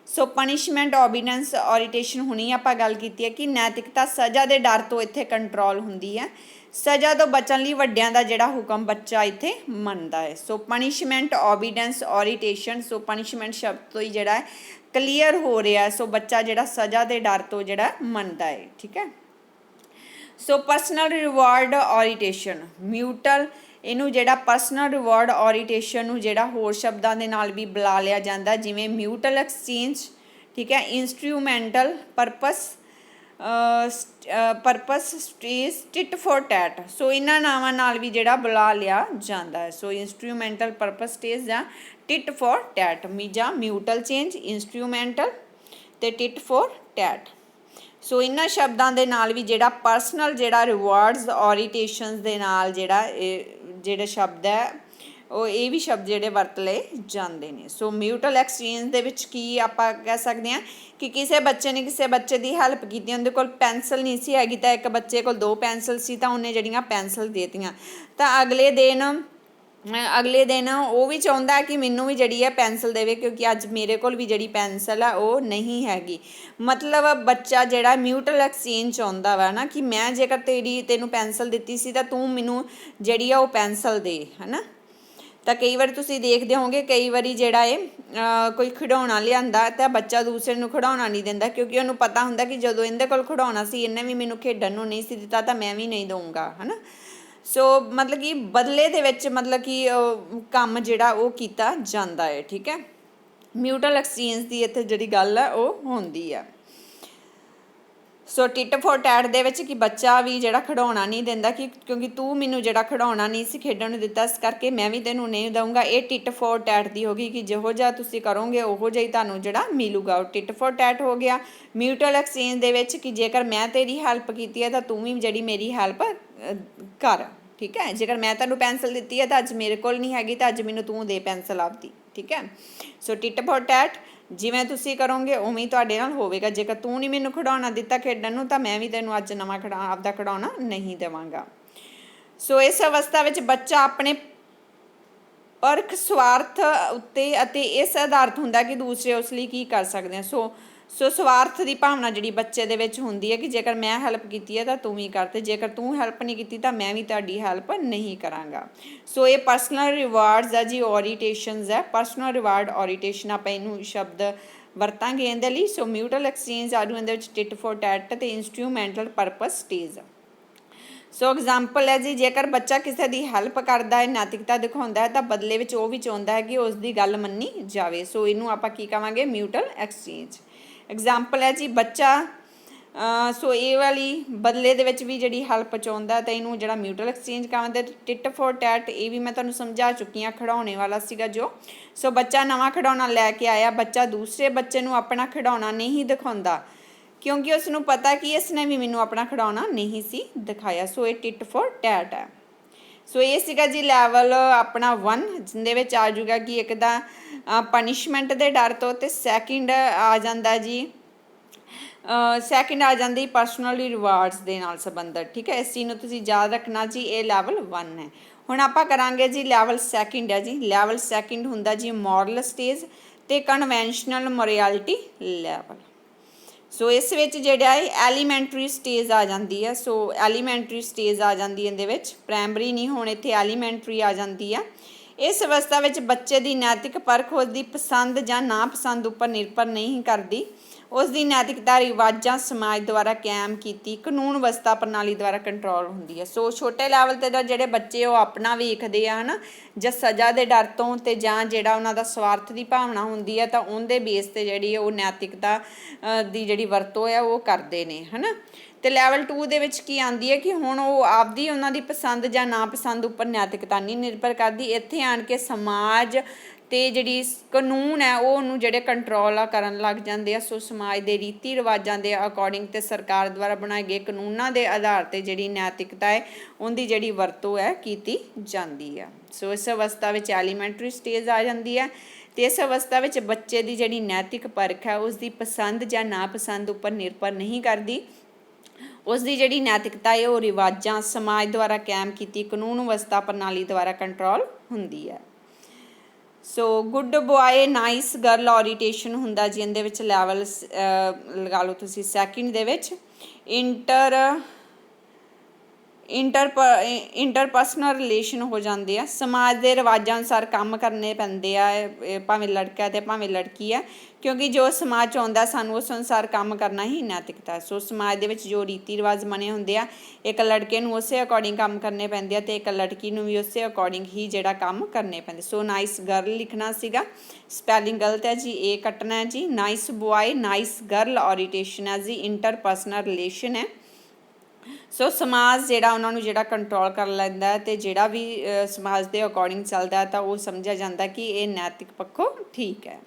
ਸੋ ਪਨਿਸ਼ਮੈਂਟ, ਓਬੀਡੈਂਸ, ਓਰੀਟੇਸ਼ਨ ਹੁਣੀ ਆਪਾਂ ਗੱਲ ਕੀਤੀ ਹੈ ਕਿ ਨੈਤਿਕਤਾ ਸਜ਼ਾ ਦੇ ਡਰ ਤੋਂ ਇੱਥੇ ਕੰਟਰੋਲ ਹੁੰਦੀ ਹੈ। ਸਜ਼ਾ ਤੋਂ ਬਚਣ ਲਈ ਵੱਡਿਆਂ ਦਾ ਜਿਹੜਾ ਹੁਕਮ ਬੱਚਾ ਇੱਥੇ ਮੰਨਦਾ ਹੈ। ਸੋ ਪਨਿਸ਼ਮੈਂਟ, ਓਬੀਡੈਂਸ, ਓਰੀਟੇਸ਼ਨ। ਸੋ ਪਨਿਸ਼ਮੈਂਟ ਸ਼ਬਦ ਤੋਂ ਹੀ ਜਿਹੜਾ ਹੈ ਕਲੀਅਰ ਹੋ ਰਿਹਾ। ਸੋ ਬੱਚਾ ਜਿਹੜਾ ਸਜ਼ਾ ਦੇ ਡਰ ਤੋਂ ਜਿਹੜਾ ਮੰਨਦਾ ਹੈ। ਠੀਕ ਹੈ, ਸੋ ਪਰਸਨਲ ਰਿਵਾਰਡ, ਓਰੀਟੇਸ਼ਨ, ਮਿਊਟਲ। ਇਹਨੂੰ ਜਿਹੜਾ ਪਰਸਨਲ ਰਿਵਾਰਡ, ਓਰੀਟੇਸ਼ਨ ਨੂੰ ਜਿਹੜਾ ਹੋਰ ਸ਼ਬਦਾਂ ਦੇ ਨਾਲ ਵੀ ਬੁਲਾ ਲਿਆ ਜਾਂਦਾ, ਜਿਵੇਂ ਮਿਊਟਲ ਐਕਸਚੇਂਜ, ਠੀਕ ਹੈ, instrumental, purpose, stage, tit for tat. So ਇਹਨਾਂ ਨਾਵਾਂ ਨਾਲ ਵੀ ਜਿਹੜਾ ਬੁਲਾ ਲਿਆ ਜਾਂਦਾ ਹੈ। ਸੋ ਇੰਸਟਰੂਮੈਂਟਲ, ਪਰਪਸ, ਸਟੇਜ ਜਾਂ ਟਿਟ ਫੋਰ ਟੈਟ, ਜਾਂ ਮਿਊਟਲ ਚੇਂਜ, ਇੰਸਟਰੂਮੈਂਟਲ ਤੇ ਟਿਟ ਫੋਰ ਟੈਟ। ਸੋ ਇਹਨਾਂ ਸ਼ਬਦਾਂ ਦੇ ਨਾਲ ਵੀ ਜਿਹੜਾ ਪਰਸਨਲ ਜਿਹੜਾ ਰਿਵਾਰਡਸ, ਓਰੀਟੇਸ਼ਨਸ ਦੇ ਨਾਲ ਜਿਹੜਾ ਸ਼ਬਦ ਹੈ ਉਹ ਇਹ ਵੀ ਸ਼ਬਦ ਜਿਹੜੇ ਵਰਤ ਲਏ ਜਾਂਦੇ ਨੇ। ਸੋ ਮਿਊਟਲ ਐਕਸਚੇਂਜ ਦੇ ਵਿੱਚ ਕੀ ਆਪਾਂ ਕਹਿ ਸਕਦੇ ਹਾਂ ਕਿ ਕਿਸੇ ਬੱਚੇ ਨੇ ਕਿਸੇ ਬੱਚੇ ਦੀ ਹੈਲਪ ਕੀਤੀ, ਉਹਦੇ ਕੋਲ ਪੈਨਸਲ ਨਹੀਂ ਸੀ ਹੈਗੀ ਤਾਂ ਇੱਕ ਬੱਚੇ ਕੋਲ 2 ਪੈਨਸਲ ਸੀ ਤਾਂ ਉਹਨੇ ਜਿਹੜੀਆਂ ਪੈਨਸਲ ਦੇ ਦਿੱਤੀਆਂ, ਤਾਂ ਅਗਲੇ ਦਿਨ ਉਹ ਵੀ ਚਾਹੁੰਦਾ ਕਿ ਮੈਨੂੰ ਵੀ ਜਿਹੜੀ ਹੈ ਪੈਨਸਲ ਦੇਵੇ ਕਿਉਂਕਿ ਅੱਜ ਮੇਰੇ ਕੋਲ ਵੀ ਜਿਹੜੀ ਪੈਨਸਲ ਆ ਉਹ ਨਹੀਂ ਹੈਗੀ। ਮਤਲਬ ਬੱਚਾ ਜਿਹੜਾ ਮਿਊਟਲ ਐਕਸਚੇਂਜ ਚਾਹੁੰਦਾ ਵਾ ਨਾ ਕਿ ਮੈਂ ਜੇਕਰ ਤੈਨੂੰ ਪੈਨਸਲ ਦਿੱਤੀ ਸੀ ਤਾਂ ਤੂੰ ਮੈਨੂੰ ਜਿਹੜੀ ਆ ਉਹ ਪੈਨਸਲ ਦੇ, ਹੈ ਨਾ। ਤਾਂ ਕਈ ਵਾਰੀ ਤੁਸੀਂ ਦੇਖਦੇ ਹੋਵੋਗੇ ਕਈ ਵਾਰੀ ਜਿਹੜਾ ਹੈ ਕੋਈ ਖਿਡੌਣਾ ਲਿਆਂਦਾ ਤਾਂ ਬੱਚਾ ਦੂਸਰੇ ਨੂੰ ਖਿਡੌਣਾ ਨਹੀਂ ਦਿੰਦਾ ਕਿਉਂਕਿ ਉਹਨੂੰ ਪਤਾ ਹੁੰਦਾ ਕਿ ਜਦੋਂ ਇਹਦੇ ਕੋਲ ਖਿਡੌਣਾ ਸੀ ਇਹਨੇ ਵੀ ਮੈਨੂੰ ਖੇਡਣ ਨੂੰ ਨਹੀਂ ਸੀ ਦਿੱਤਾ ਤਾਂ ਮੈਂ ਵੀ ਨਹੀਂ ਦਊਂਗਾ, ਹੈ ਨਾ। ਸੋ ਮਤਲਬ ਕਿ ਬਦਲੇ ਦੇ ਵਿੱਚ ਮਤਲਬ ਕਿ ਕੰਮ ਜਿਹੜਾ ਉਹ ਕੀਤਾ ਜਾਂਦਾ ਹੈ। ਠੀਕ ਹੈ, ਮਿਊਟਲ ਐਕਸਚੇਂਜ ਦੀ ਇੱਥੇ ਜਿਹੜੀ ਗੱਲ ਹੈ ਉਹ ਹੁੰਦੀ ਆ। ਸੋ ਟਿਟ ਫੋਰ ਟੈਟ ਦੇ ਵਿੱਚ ਕਿ ਬੱਚਾ ਵੀ ਜਿਹੜਾ ਖਿਡੌਣਾ ਨਹੀਂ ਦਿੰਦਾ ਕਿ ਕਿਉਂਕਿ ਤੂੰ ਮੈਨੂੰ ਜਿਹੜਾ ਖਿਡੌਣਾ ਨਹੀਂ ਸੀ ਖੇਡਣ ਨੂੰ ਦਿੱਤਾ ਇਸ ਕਰਕੇ ਮੈਂ ਵੀ ਤੈਨੂੰ ਨਹੀਂ ਦਊਂਗਾ। ਇਹ ਟਿਟ ਫੋਰ ਟੈਟ ਦੀ ਹੋ ਗਈ ਕਿ ਜਿਹੋ ਜਿਹਾ ਤੁਸੀਂ ਕਰੋਗੇ ਉਹੋ ਜਿਹਾ ਹੀ ਤੁਹਾਨੂੰ ਜਿਹੜਾ ਮਿਲੂਗਾ, ਉਹ ਟਿਟ ਫੋਰ ਟੈਟ ਹੋ ਗਿਆ। ਮਿਊਟਲ ਐਕਸਚੇਂਜ ਦੇ ਵਿੱਚ ਕਿ ਜੇਕਰ ਮੈਂ ਤੇਰੀ ਹੈਲਪ ਕੀਤੀ ਹੈ ਤਾਂ ਤੂੰ ਵੀ ਜਿਹੜੀ ਮੇਰੀ ਹੈਲਪ ਕਰ। ਠੀਕ ਹੈ, ਜੇਕਰ ਮੈਂ ਤੈਨੂੰ ਪੈਨਸਲ ਦਿੱਤੀ ਹੈ ਤਾਂ ਅੱਜ ਮੇਰੇ ਕੋਲ ਨਹੀਂ ਹੈਗੀ ਤਾਂ ਅੱਜ ਮੈਨੂੰ ਤੂੰ ਦੇ ਪੈਨਸਲ ਆਪਦੀ। ਠੀਕ ਹੈ, ਸੋ ਟਿਟ ਫੋਰ ਟੈਟ, ਜਿਵੇਂ ਤੁਸੀਂ ਕਰੋਗੇ ਉਵੇਂ ਹੀ ਤੁਹਾਡੇ ਨਾਲ ਹੋਵੇਗਾ। ਜੇਕਰ ਤੂੰ ਨਹੀਂ ਮੈਨੂੰ ਖਿਡੌਣਾ ਦਿੱਤਾ ਖੇਡਣ ਨੂੰ ਤਾਂ ਮੈਂ ਵੀ ਤੈਨੂੰ ਅੱਜ ਨਵਾਂ ਆਪਦਾ ਖਿਡੌਣਾ ਨਹੀਂ ਦੇਵਾਂਗਾ। ਸੋ ਇਸ ਅਵਸਥਾ ਵਿੱਚ ਬੱਚਾ ਆਪਣੇ ਪਰਖ, ਸਵਾਰਥ ਉੱਤੇ ਅਤੇ ਇਸ ਆਧਾਰਿਤ ਹੁੰਦਾ ਕਿ ਦੂਸਰੇ ਉਸ ਲਈ ਕੀ ਕਰ ਸਕਦੇ ਆ। ਸੋ ਸਵਾਰਥ ਦੀ ਭਾਵਨਾ ਜਿਹੜੀ ਬੱਚੇ ਦੇ ਵਿੱਚ ਹੁੰਦੀ ਹੈ ਕਿ ਜੇਕਰ ਮੈਂ ਹੈਲਪ ਕੀਤੀ ਹੈ ਤਾਂ ਤੂੰ ਵੀ ਕਰ, ਤੇ ਜੇਕਰ ਤੂੰ ਹੈਲਪ ਨਹੀਂ ਕੀਤੀ ਤਾਂ ਮੈਂ ਵੀ ਤੁਹਾਡੀ ਹੈਲਪ ਨਹੀਂ ਕਰਾਂਗਾ। ਸੋ ਇਹ ਪਰਸਨਲ ਰਿਵਾਰਡਸ ਆ ਜੀ, ਓਰੀਟੇਸ਼ਨਸ ਹੈ। ਪਰਸਨਲ ਰਿਵਾਰਡ, ਓਰੀਟੇਸ਼ਨ ਆਪਾਂ ਇਹਨੂੰ ਸ਼ਬਦ ਵਰਤਾਂਗੇ ਇਹਦੇ ਲਈ। ਸੋ ਮਿਊਟਲ ਐਕਸਚੇਂਜ ਆਜੂ ਇਹਦੇ ਵਿੱਚ ਟਿਟ ਫੋਰ ਟੈਟ ਤੇ ਇੰਸਟਰੂਮੈਂਟਲ, ਪਰਪਸ, ਸਟੇਜ। ਸੋ ਐਗਜ਼ਾਮਪਲ ਹੈ ਜੀ, ਜੇਕਰ ਬੱਚਾ ਕਿਸੇ ਦੀ ਹੈਲਪ ਕਰਦਾ ਹੈ, ਨੈਤਿਕਤਾ ਦਿਖਾਉਂਦਾ ਹੈ ਤਾਂ ਬਦਲੇ ਵਿੱਚ ਉਹ ਵੀ ਚਾਹੁੰਦਾ ਹੈ ਕਿ ਉਸ ਦੀ ਗੱਲ ਮੰਨੀ ਜਾਵੇ। ਸੋ ਇਹਨੂੰ ਆਪਾਂ ਕੀ ਕਹਾਂਗੇ, ਮਿਊਟਲ ਐਕਸਚੇਂਜ। ਐਗਜ਼ਾਮਪਲ ਹੈ ਜੀ ਬੱਚਾ ਸੋ ਇਹ ਵਾਲੀ ਬਦਲੇ ਦੇ ਵਿੱਚ ਵੀ ਜਿਹੜੀ ਹੈਲਪ ਚਾਹੁੰਦਾ ਤਾਂ ਇਹਨੂੰ ਜਿਹੜਾ ਮਿਊਟਲ ਐਕਸਚੇਂਜ ਕਹਾਂਗੇ। ਟਿਟ ਫੋਰ ਟੈਟ ਇਹ ਵੀ ਮੈਂ ਤੁਹਾਨੂੰ ਸਮਝਾ ਚੁੱਕੀ ਹਾਂ, ਖਿਡੌਣੇ ਵਾਲਾ ਸੀਗਾ ਜੋ। ਸੋ ਬੱਚਾ ਨਵਾਂ ਖਿਡੌਣਾ ਲੈ ਕੇ ਆਇਆ, ਬੱਚਾ ਦੂਸਰੇ ਬੱਚੇ ਨੂੰ ਆਪਣਾ ਖਿਡੌਣਾ ਨਹੀਂ ਦਿਖਾਉਂਦਾ ਕਿਉਂਕਿ ਉਸ ਨੂੰ ਪਤਾ ਕਿ ਇਸ ਨੇ ਵੀ ਮੈਨੂੰ ਆਪਣਾ ਖਿਡੌਣਾ ਨਹੀਂ ਸੀ ਦਿਖਾਇਆ। ਸੋ ਇਹ ਟਿਟ ਫੋਰ ਟੈਟ ਹੈ। ਸੋ ਇਹ ਸੀਗਾ ਜੀ ਲੈਵਲ ਆਪਣਾ 1, ਜਿਹਦੇ ਵਿੱਚ ਆ ਜੂਗਾ ਕਿ ਇੱਕ ਦਾ ਪਨਿਸ਼ਮੈਂਟ ਦੇ ਡਰ ਤੋਂ, ਤੇ ਸੈਕਿੰਡ ਆ ਜਾਂਦਾ ਜੀ ਸੈਕਿੰਡ ਆ ਜਾਂਦੀ ਪਰਸਨਲੀ ਰਿਵਾਰਡਸ ਦੇ ਨਾਲ ਸੰਬੰਧਿਤ। ਠੀਕ ਹੈ, ਇਸ ਚੀਜ਼ ਨੂੰ ਤੁਸੀਂ ਯਾਦ ਰੱਖਣਾ ਜੀ, ਇਹ ਲੈਵਲ 1 ਹੈ। ਹੁਣ ਆਪਾਂ ਕਰਾਂਗੇ ਜੀ ਲੈਵਲ ਸੈਕਿੰਡ ਹੈ ਜੀ। ਲੈਵਲ ਸੈਕਿੰਡ ਹੁੰਦਾ ਜੀ ਮੋਰਲ ਸਟੇਜ ਤੇ ਕਨਵੈਨਸ਼ਨਲ ਮੋਰੈਲਿਟੀ ਲੈਵਲ। ਸੋ ਇਸ ਵਿੱਚ ਜਿਹੜਾ ਹੈ ਐਲੀਮੈਂਟਰੀ ਸਟੇਜ ਆ ਜਾਂਦੀ ਹੈ। ਸੋ ਐਲੀਮੈਂਟਰੀ ਸਟੇਜ ਆ ਜਾਂਦੀ ਇਹਦੇ ਵਿੱਚ, ਪ੍ਰਾਇਮਰੀ ਨਹੀਂ, ਹੁਣ ਇੱਥੇ ਐਲੀਮੈਂਟਰੀ ਆ ਜਾਂਦੀ ਆ। ਇਸ ਅਵਸਥਾ ਵਿੱਚ ਬੱਚੇ ਦੀ ਨੈਤਿਕ ਪਰਖ ਉਸਦੀ ਪਸੰਦ ਜਾਂ ਨਾ ਪਸੰਦ ਉੱਪਰ ਨਿਰਭਰ ਨਹੀਂ ਕਰਦੀ। ਉਸ ਦੀ ਨੈਤਿਕਤਾ ਰਿਵਾਜ਼ਾਂ ਸਮਾਜ ਦੁਆਰਾ ਕਾਇਮ ਕੀਤੀ ਕਾਨੂੰਨ ਵਿਵਸਥਾ ਪ੍ਰਣਾਲੀ ਦੁਆਰਾ ਕੰਟਰੋਲ ਹੁੰਦੀ ਹੈ। ਸੋ ਛੋਟੇ ਲੈਵਲ 'ਤੇ ਦਾ ਜਿਹੜੇ ਬੱਚੇ ਉਹ ਆਪਣਾ ਵੇਖਦੇ ਆ, ਹੈ ਨਾ, ਜਾਂ ਸਜ਼ਾ ਦੇ ਡਰ ਤੋਂ, ਅਤੇ ਜਾਂ ਜਿਹੜਾ ਉਹਨਾਂ ਦਾ ਸਵਾਰਥ ਦੀ ਭਾਵਨਾ ਹੁੰਦੀ ਹੈ ਤਾਂ ਉਹਦੇ ਬੇਸ 'ਤੇ ਜਿਹੜੀ ਉਹ ਨੈਤਿਕਤਾ ਦੀ ਜਿਹੜੀ ਵਰਤੋਂ ਹੈ ਉਹ ਕਰਦੇ ਨੇ, ਹੈ ਨਾ। ਤੇ ਲੈਵਲ 2 ਦੇ ਵਿੱਚ ਕੀ ਆਂਦੀ ਹੈ ਕਿ ਹੁਣ ਉਹ ਆਪਦੀ ਉਹਨਾਂ ਦੀ ਪਸੰਦ ਜਾਂ ਨਾ ਪਸੰਦ ਉੱਪਰ ਨੈਤਿਕਤਾ ਨਹੀਂ ਨਿਰਭਰ ਕਰਦੀ। ਇੱਥੇ ਆਣ ਕੇ ਸਮਾਜ ਤੇ ਜਿਹੜੀ ਕਾਨੂੰਨ ਹੈ ਉਹ ਉਹਨੂੰ ਜਿਹੜੇ ਕੰਟਰੋਲ ਆ ਕਰਨ ਲੱਗ ਜਾਂਦੇ ਆ। ਸੋ ਸਮਾਜ ਦੇ ਰੀਤੀ ਰਿਵਾਜਾਂ ਦੇ ਅਕੋਰਡਿੰਗ ਤੇ ਸਰਕਾਰ ਦੁਆਰਾ ਬਣਾਏ ਗਏ ਕਾਨੂੰਨਾਂ ਦੇ ਆਧਾਰ ਤੇ ਜਿਹੜੀ ਨੈਤਿਕਤਾ ਹੈ ਉਹਦੀ ਜਿਹੜੀ ਵਰਤੋਂ ਹੈ ਕੀਤੀ ਜਾਂਦੀ ਆ। ਸੋ ਇਸ ਅਵਸਥਾ ਵਿੱਚ ਐਲੀਮੈਂਟਰੀ ਸਟੇਜ ਆ ਜਾਂਦੀ ਹੈ ਤੇ ਇਸ ਅਵਸਥਾ ਵਿੱਚ ਬੱਚੇ ਦੀ ਜਿਹੜੀ ਨੈਤਿਕ ਪਰਖ ਹੈ ਉਸ ਦੀ ਪਸੰਦ ਜਾਂ ਨਾਪਸੰਦ ਉੱਪਰ ਨਿਰਭਰ ਨਹੀਂ ਕਰਦੀ। ਉਸ ਦੀ ਜਿਹੜੀ ਨੈਤਿਕਤਾ ਹੈ ਉਹ ਰਿਵਾਜਾਂ, ਸਮਾਜ ਦੁਆਰਾ ਕਾਇਮ ਕੀਤੀ ਕਾਨੂੰਨ ਵਿਵਸਥਾ ਪ੍ਰਣਾਲੀ ਦੁਆਰਾ ਕੰਟਰੋਲ ਹੁੰਦੀ ਹੈ। So good boy nice girl orientation ਹੁੰਦਾ ਜੀ ਇਹਦੇ ਵਿੱਚ ਲੈਵਲ ਲਗਾ ਲਓ ਤੁਸੀਂ ਸੈਕਿੰਡ ਦੇ ਵਿੱਚ। ਇੰਟਰਪਰਸਨਲ ਰਿਲੇਸ਼ਨ ਹੋ ਜਾਂਦੇ ਆ। ਸਮਾਜ ਦੇ ਰਿਵਾਜਾਂ ਅਨੁਸਾਰ ਕੰਮ ਕਰਨੇ ਪੈਂਦੇ ਆ, ਭਾਵੇਂ ਲੜਕਾ ਤੇ ਭਾਵੇਂ ਲੜਕੀ ਆ, ਕਿਉਂਕਿ ਜੋ ਸਮਾਜ 'ਚ ਆਉਂਦਾ ਸਾਨੂੰ ਉਸ ਅਨੁਸਾਰ ਕੰਮ ਕਰਨਾ ਹੀ ਨੈਤਿਕਤਾ। ਸੋ ਸਮਾਜ ਦੇ ਵਿੱਚ ਜੋ ਰੀਤੀ ਰਿਵਾਜ ਬਣੇ ਹੁੰਦੇ ਆ, ਇੱਕ ਲੜਕੇ ਨੂੰ ਉਸੇ ਅਕੋਰਡਿੰਗ ਕੰਮ ਕਰਨੇ ਪੈਂਦੇ ਆ ਤੇ ਇੱਕ ਲੜਕੀ ਨੂੰ ਵੀ ਉਸੇ ਅਕੋਰਡਿੰਗ ਹੀ ਜਿਹੜਾ ਕੰਮ ਕਰਨੇ ਪੈਂਦੇ। ਸੋ ਨਾਈਸ ਗਰਲ ਲਿਖਣਾ ਸੀਗਾ, ਸਪੈਲਿੰਗ ਗਲਤ ਹੈ ਜੀ, ਇਹ ਕੱਟਣਾ ਹੈ ਜੀ। ਨਾਈਸ ਬॉय ਨਾਈਸ ਗਰਲ ਓਰੀਟੇਸ਼ਨ ਹੈ ਜੀ, ਇੰਟਰਪਰਸਨਲ ਰਿਲੇਸ਼ਨ ਹੈ। ਸੋ ਸਮਾਜ ਜਿਹੜਾ ਉਹਨਾਂ ਨੂੰ ਜਿਹੜਾ ਕੰਟਰੋਲ ਕਰ ਲੈਂਦਾ ਤੇ ਜਿਹੜਾ ਵੀ ਸਮਾਜ ਦੇ ਅਕੋਰਡਿੰਗ ਚੱਲਦਾ ਤਾਂ ਉਹ ਸਮਝਿਆ ਜਾਂਦਾ ਕਿ ਇਹ ਨੈਤਿਕ ਪੱਖੋਂ ਠੀਕ ਹੈ।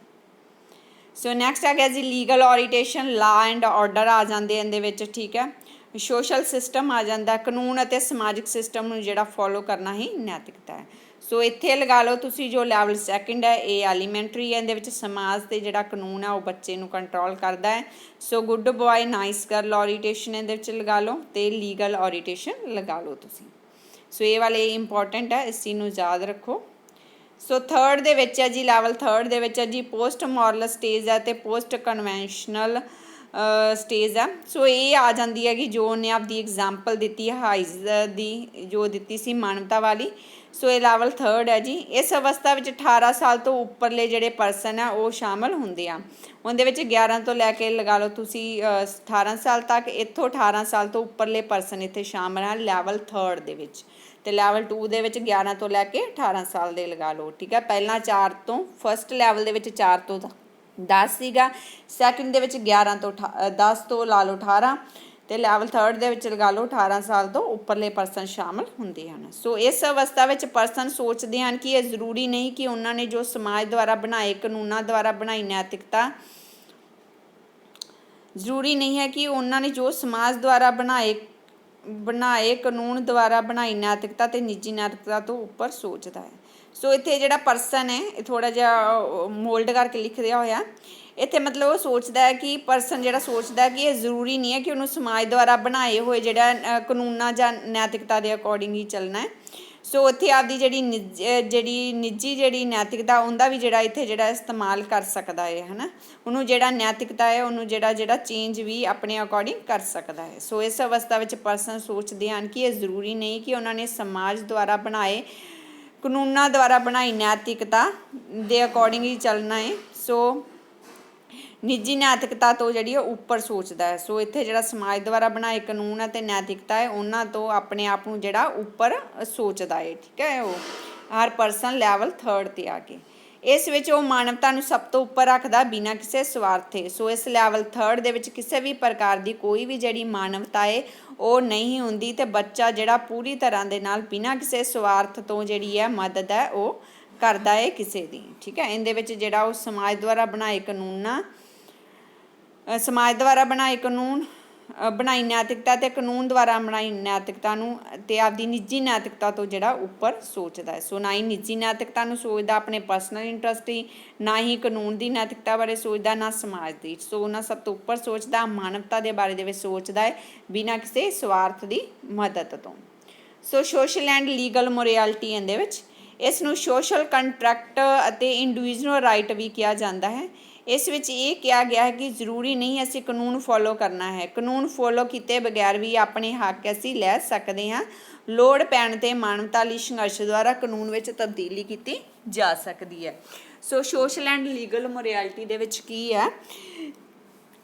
ਸੋ ਨੈਕਸਟ ਆ ਗਿਆ ਜੀ ਲੀਗਲ ਓਰੀਟੇਸ਼ਨ, ਲਾ ਐਂਡ ਆਰਡਰ ਆ ਜਾਂਦੇ ਇਹਦੇ ਵਿੱਚ, ਠੀਕ ਹੈ। ਸੋਸ਼ਲ ਸਿਸਟਮ ਆ ਜਾਂਦਾ, ਕਾਨੂੰਨ ਅਤੇ ਸਮਾਜਿਕ ਸਿਸਟਮ ਨੂੰ ਜਿਹੜਾ ਫੋਲੋ ਕਰਨਾ ਹੀ ਨੈਤਿਕਤਾ ਹੈ। ਸੋ ਇੱਥੇ ਲਗਾ ਲਓ ਤੁਸੀਂ ਜੋ ਲੈਵਲ ਸੈਕਿੰਡ ਹੈ ਇਹ ਐਲੀਮੈਂਟਰੀ ਹੈ, ਇਹਦੇ ਵਿੱਚ ਸਮਾਜ ਤੇ ਜਿਹੜਾ ਕਾਨੂੰਨ ਹੈ ਉਹ ਬੱਚੇ ਨੂੰ ਕੰਟਰੋਲ ਕਰਦਾ ਹੈ। So good boy nice girl orientation ਇਹਦੇ ਵਿੱਚ ਲਗਾ ਲਓ ਤੇ ਲੀਗਲ ਓਰੀਟੇਸ਼ਨ ਲਗਾ ਲਓ ਤੁਸੀਂ। ਸੋ ਇਹ ਵਾਲੇ ਇੰਪੋਰਟੈਂਟ ਹੈ, ਇਸ ਚੀਜ਼ ਨੂੰ ਯਾਦ ਰੱਖੋ। ਸੋ ਥਰਡ ਦੇ ਵਿੱਚ ਹੈ ਜੀ, ਲੈਵਲ ਥਰਡ ਦੇ ਵਿੱਚ ਹੈ ਜੀ ਪੋਸਟ ਮੋਰਲ ਸਟੇਜ ਹੈ ਤੇ ਪੋਸਟ ਕਨਵੈਨਸ਼ਨਲ ਸਟੇਜ ਹੈ। ਸੋ ਇਹ ਆ ਜਾਂਦੀ ਹੈ ਕਿ ਜੋ ਉਹਨੇ ਆਪਦੀ ਐਗਜ਼ਾਮਪਲ ਦਿੱਤੀ ਹੈ ਹਾਈਜ਼ ਦੀ ਜੋ ਦਿੱਤੀ ਸੀ ਮਾਨਵਤਾ ਵਾਲੀ। ਸੋ ਇਹ ਲੈਵਲ ਥਰਡ ਹੈ ਜੀ। ਇਸ ਅਵਸਥਾ ਵਿੱਚ 18 ਸਾਲ ਤੋਂ ਉੱਪਰਲੇ ਜਿਹੜੇ ਪਰਸਨ ਆ ਉਹ ਸ਼ਾਮਲ ਹੁੰਦੇ ਆ। ਉਹਦੇ ਵਿੱਚ 11 ਤੋਂ ਲੈ ਕੇ ਲਗਾ ਲਓ ਤੁਸੀਂ 18 ਸਾਲ ਤੱਕ, ਇੱਥੋਂ 18 ਸਾਲ ਤੋਂ ਉੱਪਰਲੇ ਪਰਸਨ ਇੱਥੇ ਸ਼ਾਮਲ ਹਨ ਲੈਵਲ ਥਰਡ ਦੇ ਵਿੱਚ। ਤੇ ਲੈਵਲ 2 ਦੇ ਵਿੱਚ 11 ਤੋਂ ਲੈ ਕੇ 18 ਸਾਲ ਦੇ ਲਗਾ ਲਓ, ਠੀਕ ਹੈ। ਪਹਿਲਾਂ 4 ਤੋਂ ਫਸਟ ਲੈਵਲ ਦੇ ਵਿੱਚ 4 ਤੋਂ 10 ਸੀਗਾ, ਸੈਕਿੰਡ ਦੇ ਵਿੱਚ 11 ਤੋਂ 10 ਤੋਂ ਲਾ ਲਓ 18 ਤੇ ਲੈਵਲ ਥਰਡ ਦੇ ਵਿੱਚ ਲਗਾ ਲਓ 18 ਸਾਲ ਤੋਂ ਉੱਪਰਲੇ ਪਰਸਨ ਸ਼ਾਮਲ ਹੁੰਦੇ ਹਨ। ਸੋ ਇਸ ਅਵਸਥਾ ਵਿੱਚ ਪਰਸਨ ਸੋਚਦੇ ਹਨ ਕਿ ਇਹ ਜ਼ਰੂਰੀ ਨਹੀਂ ਕਿ ਉਹਨਾਂ ਨੇ ਜੋ ਸਮਾਜ ਦੁਆਰਾ ਬਣਾਏ ਕਾਨੂੰਨਾਂ ਦੁਆਰਾ ਬਣਾਈ ਨੈਤਿਕਤਾ, ਜ਼ਰੂਰੀ ਨਹੀਂ ਹੈ ਕਿ ਉਹਨਾਂ ਨੇ ਜੋ ਸਮਾਜ ਦੁਆਰਾ ਬਣਾਏ ਕਾਨੂੰਨ ਦੁਆਰਾ ਬਣਾਈ ਨੈਤਿਕਤਾ ਤੇ ਨਿੱਜੀ ਨੈਤਿਕਤਾ ਤੋਂ ਉੱਪਰ ਸੋਚਦਾ ਹੈ। ਸੋ ਇੱਥੇ ਜਿਹੜਾ ਪਰਸਨ ਹੈ ਇਹ ਥੋੜ੍ਹਾ ਜਿਹਾ ਮੋਲਡ ਕਰਕੇ ਲਿਖ ਰਿਹਾ ਹੋਇਆ। ਇੱਥੇ ਮਤਲਬ ਉਹ ਸੋਚਦਾ ਹੈ ਕਿ ਪਰਸਨ ਜਿਹੜਾ ਸੋਚਦਾ ਕਿ ਇਹ ਜ਼ਰੂਰੀ ਨਹੀਂ ਹੈ ਕਿ ਉਹਨੂੰ ਸਮਾਜ ਦੁਆਰਾ ਬਣਾਏ ਹੋਏ ਜਿਹੜਾ ਕਾਨੂੰਨਾਂ ਜਾਂ ਨੈਤਿਕਤਾ ਦੇ ਅਕੋਰਡਿੰਗ ਹੀ ਚੱਲਣਾ ਹੈ। ਸੋ ਇੱਥੇ ਆਪਦੀ ਜਿਹੜੀ ਨਿੱਜੀ ਜਿਹੜੀ ਨੈਤਿਕਤਾ ਉਹਦਾ ਵੀ ਜਿਹੜਾ ਇੱਥੇ ਜਿਹੜਾ ਇਸਤੇਮਾਲ ਕਰ ਸਕਦਾ ਹੈ, ਹੈ ਨਾ। ਉਹਨੂੰ ਜਿਹੜਾ ਨੈਤਿਕਤਾ ਹੈ ਉਹਨੂੰ ਜਿਹੜਾ ਚੇਂਜ ਵੀ ਆਪਣੇ ਅਕੋਰਡਿੰਗ ਕਰ ਸਕਦਾ ਹੈ। ਸੋ ਇਸ ਅਵਸਥਾ ਵਿੱਚ ਪਰਸਨ ਸੋਚਦੇ ਹਨ ਕਿ ਇਹ ਜ਼ਰੂਰੀ ਨਹੀਂ ਕਿ ਉਹਨਾਂ ਨੇ ਸਮਾਜ ਦੁਆਰਾ ਬਣਾਏ ਕਾਨੂੰਨਾਂ ਦੁਆਰਾ ਬਣਾਈ ਨੈਤਿਕਤਾ ਦੇ ਅਕੋਰਡਿੰਗ ਹੀ ਚੱਲਣਾ ਹੈ। ਸੋ ਨਿੱਜੀ ਨੈਤਿਕਤਾ ਤੋਂ ਜਿਹੜੀ ਉਹ ਉੱਪਰ ਸੋਚਦਾ ਹੈ। ਸੋ ਇੱਥੇ ਜਿਹੜਾ ਸਮਾਜ ਦੁਆਰਾ ਬਣਾਏ ਕਾਨੂੰਨ ਹੈ ਅਤੇ ਨੈਤਿਕਤਾ ਹੈ ਉਹਨਾਂ ਤੋਂ ਆਪਣੇ ਆਪ ਨੂੰ ਜਿਹੜਾ ਉੱਪਰ ਸੋਚਦਾ ਹੈ, ਠੀਕ ਹੈ। ਉਹ ਹਰ ਪਰਸਨ ਲੈਵਲ ਥਰਡ 'ਤੇ ਆ ਕੇ ਇਸ ਵਿੱਚ ਉਹ ਮਾਨਵਤਾ ਨੂੰ ਸਭ ਤੋਂ ਉੱਪਰ ਰੱਖਦਾ ਬਿਨਾਂ ਕਿਸੇ ਸਵਾਰਥੇ। ਸੋ ਇਸ ਲੈਵਲ ਥਰਡ ਦੇ ਵਿੱਚ ਕਿਸੇ ਵੀ ਪ੍ਰਕਾਰ ਦੀ ਕੋਈ ਵੀ ਜਿਹੜੀ ਮਾਨਵਤਾ ਹੈ ਉਹ ਨਹੀਂ ਹੁੰਦੀ ਅਤੇ ਬੱਚਾ ਜਿਹੜਾ ਪੂਰੀ ਤਰ੍ਹਾਂ ਦੇ ਨਾਲ ਬਿਨਾਂ ਕਿਸੇ ਸਵਾਰਥ ਤੋਂ ਜਿਹੜੀ ਹੈ ਮਦਦ ਹੈ ਉਹ ਕਰਦਾ ਹੈ ਕਿਸੇ ਦੀ, ਠੀਕ ਹੈ। ਇਹਦੇ ਵਿੱਚ ਜਿਹੜਾ ਉਹ ਸਮਾਜ ਦੁਆਰਾ ਬਣਾਏ ਬਣਾਈ ਨੈਤਿਕਤਾ ਅਤੇ ਕਾਨੂੰਨ ਦੁਆਰਾ ਬਣਾਈ ਨੈਤਿਕਤਾ ਨੂੰ ਅਤੇ ਆਪਦੀ ਨਿੱਜੀ ਨੈਤਿਕਤਾ ਤੋਂ ਜਿਹੜਾ ਉੱਪਰ ਸੋਚਦਾ ਹੈ। ਸੋ ਨਾ ਹੀ ਨਿੱਜੀ ਨੈਤਿਕਤਾ ਨੂੰ ਸੋਚਦਾ ਆਪਣੇ ਪਰਸਨਲ ਇੰਟਰਸਟ ਦੀ, ਨਾ ਹੀ ਕਾਨੂੰਨ ਦੀ ਨੈਤਿਕਤਾ ਬਾਰੇ ਸੋਚਦਾ, ਨਾ ਸਮਾਜ ਦੀ। ਸੋ ਉਹਨਾਂ ਸਭ ਤੋਂ ਉੱਪਰ ਸੋਚਦਾ ਮਾਨਵਤਾ ਦੇ ਬਾਰੇ ਦੇ ਵਿੱਚ ਸੋਚਦਾ ਹੈ ਬਿਨਾਂ ਕਿਸੇ ਸਵਾਰਥ ਦੀ ਮਦਦ ਤੋਂ। ਸੋ ਸੋਸ਼ਲ ਐਂਡ ਲੀਗਲ ਮੋਰੈਲਿਟੀ ਇਹਦੇ ਵਿੱਚ ਇਸ ਨੂੰ ਸੋਸ਼ਲ ਕੰਟਰੈਕਟ ਅਤੇ ਇੰਡੀਵਿਜੂਅਲ ਰਾਈਟ ਵੀ ਕਿਹਾ ਜਾਂਦਾ ਹੈ। ਇਸ ਵਿੱਚ ਇਹ ਕਿਹਾ ਗਿਆ ਹੈ ਕਿ ਜ਼ਰੂਰੀ ਨਹੀਂ ਅਸੀਂ ਕਾਨੂੰਨ ਫੋਲੋ ਕਰਨਾ ਹੈ, ਕਾਨੂੰਨ ਫੋਲੋ ਕੀਤੇ ਬਗੈਰ ਵੀ ਆਪਣੇ ਹੱਕ ਅਸੀਂ ਲੈ ਸਕਦੇ ਹਾਂ। ਲੋੜ ਪੈਣ 'ਤੇ ਮਾਨਵਤਾ ਲਈ ਸੰਘਰਸ਼ ਦੁਆਰਾ ਕਾਨੂੰਨ ਵਿੱਚ ਤਬਦੀਲੀ ਕੀਤੀ ਜਾ ਸਕਦੀ ਹੈ। ਸੋ ਸੋਸ਼ਲ ਐਂਡ ਲੀਗਲ ਮੋਰੈਲਿਟੀ ਦੇ ਵਿੱਚ ਕੀ ਹੈ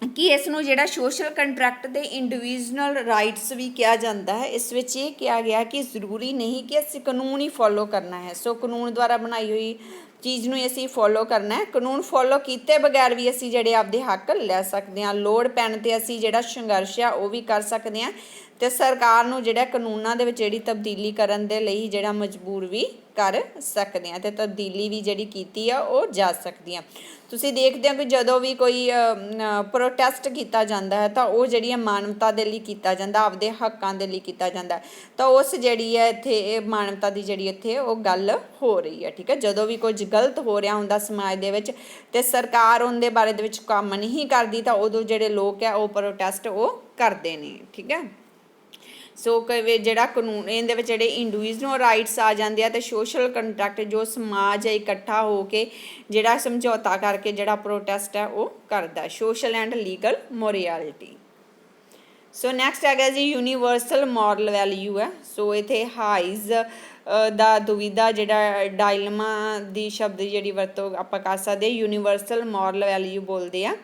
ਕਿ ਇਸ ਨੂੰ ਜਿਹੜਾ ਸੋਸ਼ਲ ਕੰਟਰੈਕਟ ਦੇ ਇੰਡੀਵਿਜੂਅਲ ਰਾਈਟਸ ਵੀ ਕਿਹਾ ਜਾਂਦਾ ਹੈ। ਇਸ ਵਿੱਚ ਇਹ ਕਿਹਾ ਗਿਆ ਕਿ ਜ਼ਰੂਰੀ ਨਹੀਂ ਕਿ ਅਸੀਂ ਕਾਨੂੰਨ ਹੀ ਫੋਲੋ ਕਰਨਾ ਹੈ। ਸੋ ਕਾਨੂੰਨ ਦੁਆਰਾ ਬਣਾਈ ਹੋਈ ਚੀਜ਼ ਨੂੰ ਅਸੀਂ ਫੋਲੋ ਕਰਨਾ ਹੈ। ਕਾਨੂੰਨ ਫੋਲੋ ਕੀਤੇ ਬਗੈਰ ਵੀ ਅਸੀਂ ਜਿਹੜੇ ਆਪਦੇ ਹੱਕ ਲੈ ਸਕਦੇ ਹਾਂ। ਲੋੜ ਪੈਣ 'ਤੇ ਅਸੀਂ ਜਿਹੜਾ ਸੰਘਰਸ਼ ਆ ਉਹ ਵੀ ਕਰ ਸਕਦੇ ਹਾਂ ਅਤੇ ਸਰਕਾਰ ਨੂੰ ਜਿਹੜਾ ਕਾਨੂੰਨਾਂ ਦੇ ਵਿੱਚ ਜਿਹੜੀ ਤਬਦੀਲੀ ਕਰਨ ਦੇ ਲਈ ਜਿਹੜਾ ਮਜਬੂਰ ਵੀ ਕਰ ਸਕਦੇ ਹਾਂ ਅਤੇ ਤਬਦੀਲੀ ਵੀ ਜਿਹੜੀ ਕੀਤੀ ਆ ਉਹ ਜਾ ਸਕਦੀ ਆ। ਤੁਸੀਂ ਦੇਖਦੇ ਹੋ ਕਿ ਜਦੋਂ ਵੀ ਕੋਈ ਪ੍ਰੋਟੈਸਟ ਕੀਤਾ ਜਾਂਦਾ ਹੈ ਤਾਂ ਉਹ ਜਿਹੜੀ ਮਾਨਵਤਾ ਦੇ ਲਈ ਕੀਤਾ ਜਾਂਦਾ, ਆਪਦੇ ਹੱਕਾਂ ਦੇ ਲਈ ਕੀਤਾ ਜਾਂਦਾ, ਤਾਂ ਉਸ ਜਿਹੜੀ ਹੈ ਇੱਥੇ ਇਹ ਮਾਨਵਤਾ ਦੀ ਜਿਹੜੀ ਇੱਥੇ ਉਹ ਗੱਲ ਹੋ ਰਹੀ ਹੈ। ਠੀਕ ਹੈ, ਜਦੋਂ ਵੀ ਕੁਝ ਗਲਤ ਹੋ ਰਿਹਾ ਹੁੰਦਾ ਸਮਾਜ ਦੇ ਵਿੱਚ ਅਤੇ ਸਰਕਾਰ ਉਹਦੇ ਬਾਰੇ ਦੇ ਵਿੱਚ ਕੰਮ ਨਹੀਂ ਕਰਦੀ ਤਾਂ ਉਦੋਂ ਜਿਹੜੇ ਲੋਕ ਆ ਉਹ ਪ੍ਰੋਟੈਸਟ ਉਹ ਕਰਦੇ ਨੇ। ਠੀਕ ਹੈ, ਸੋ ਕਿ ਜਿਹੜਾ ਕਾਨੂੰਨ ਇਹਦੇ ਵਿੱਚ ਜਿਹੜੇ ਇੰਡੀਵਿਜੂਅਲ ਰਾਈਟਸ ਆ ਜਾਂਦੇ ਆ ਅਤੇ ਸੋਸ਼ਲ ਕੰਟਰੈਕਟ ਜੋ ਸਮਾਜ ਹੈ ਇਕੱਠਾ ਹੋ ਕੇ ਜਿਹੜਾ ਸਮਝੌਤਾ ਕਰਕੇ ਜਿਹੜਾ ਪ੍ਰੋਟੈਸਟ ਹੈ ਉਹ ਕਰਦਾ, social and legal morality. So next ਹੈਗਾ ਜੀ ਯੂਨੀਵਰਸਲ ਮੋਰਲ ਵੈਲਿਊ ਹੈ। ਸੋ ਇੱਥੇ ਹਾਈਜ਼ ਦਾ ਦੁਵਿਧਾ ਜਿਹੜਾ ਡਾਇਲਮਾ ਦੀ ਸ਼ਬਦ ਦੀ ਜਿਹੜੀ ਵਰਤੋਂ ਆਪਾਂ ਕਰ ਸਕਦੇ, ਯੂਨੀਵਰਸਲ ਮੋਰਲ ਵੈਲਿਊ ਬੋਲਦੇ ਆ।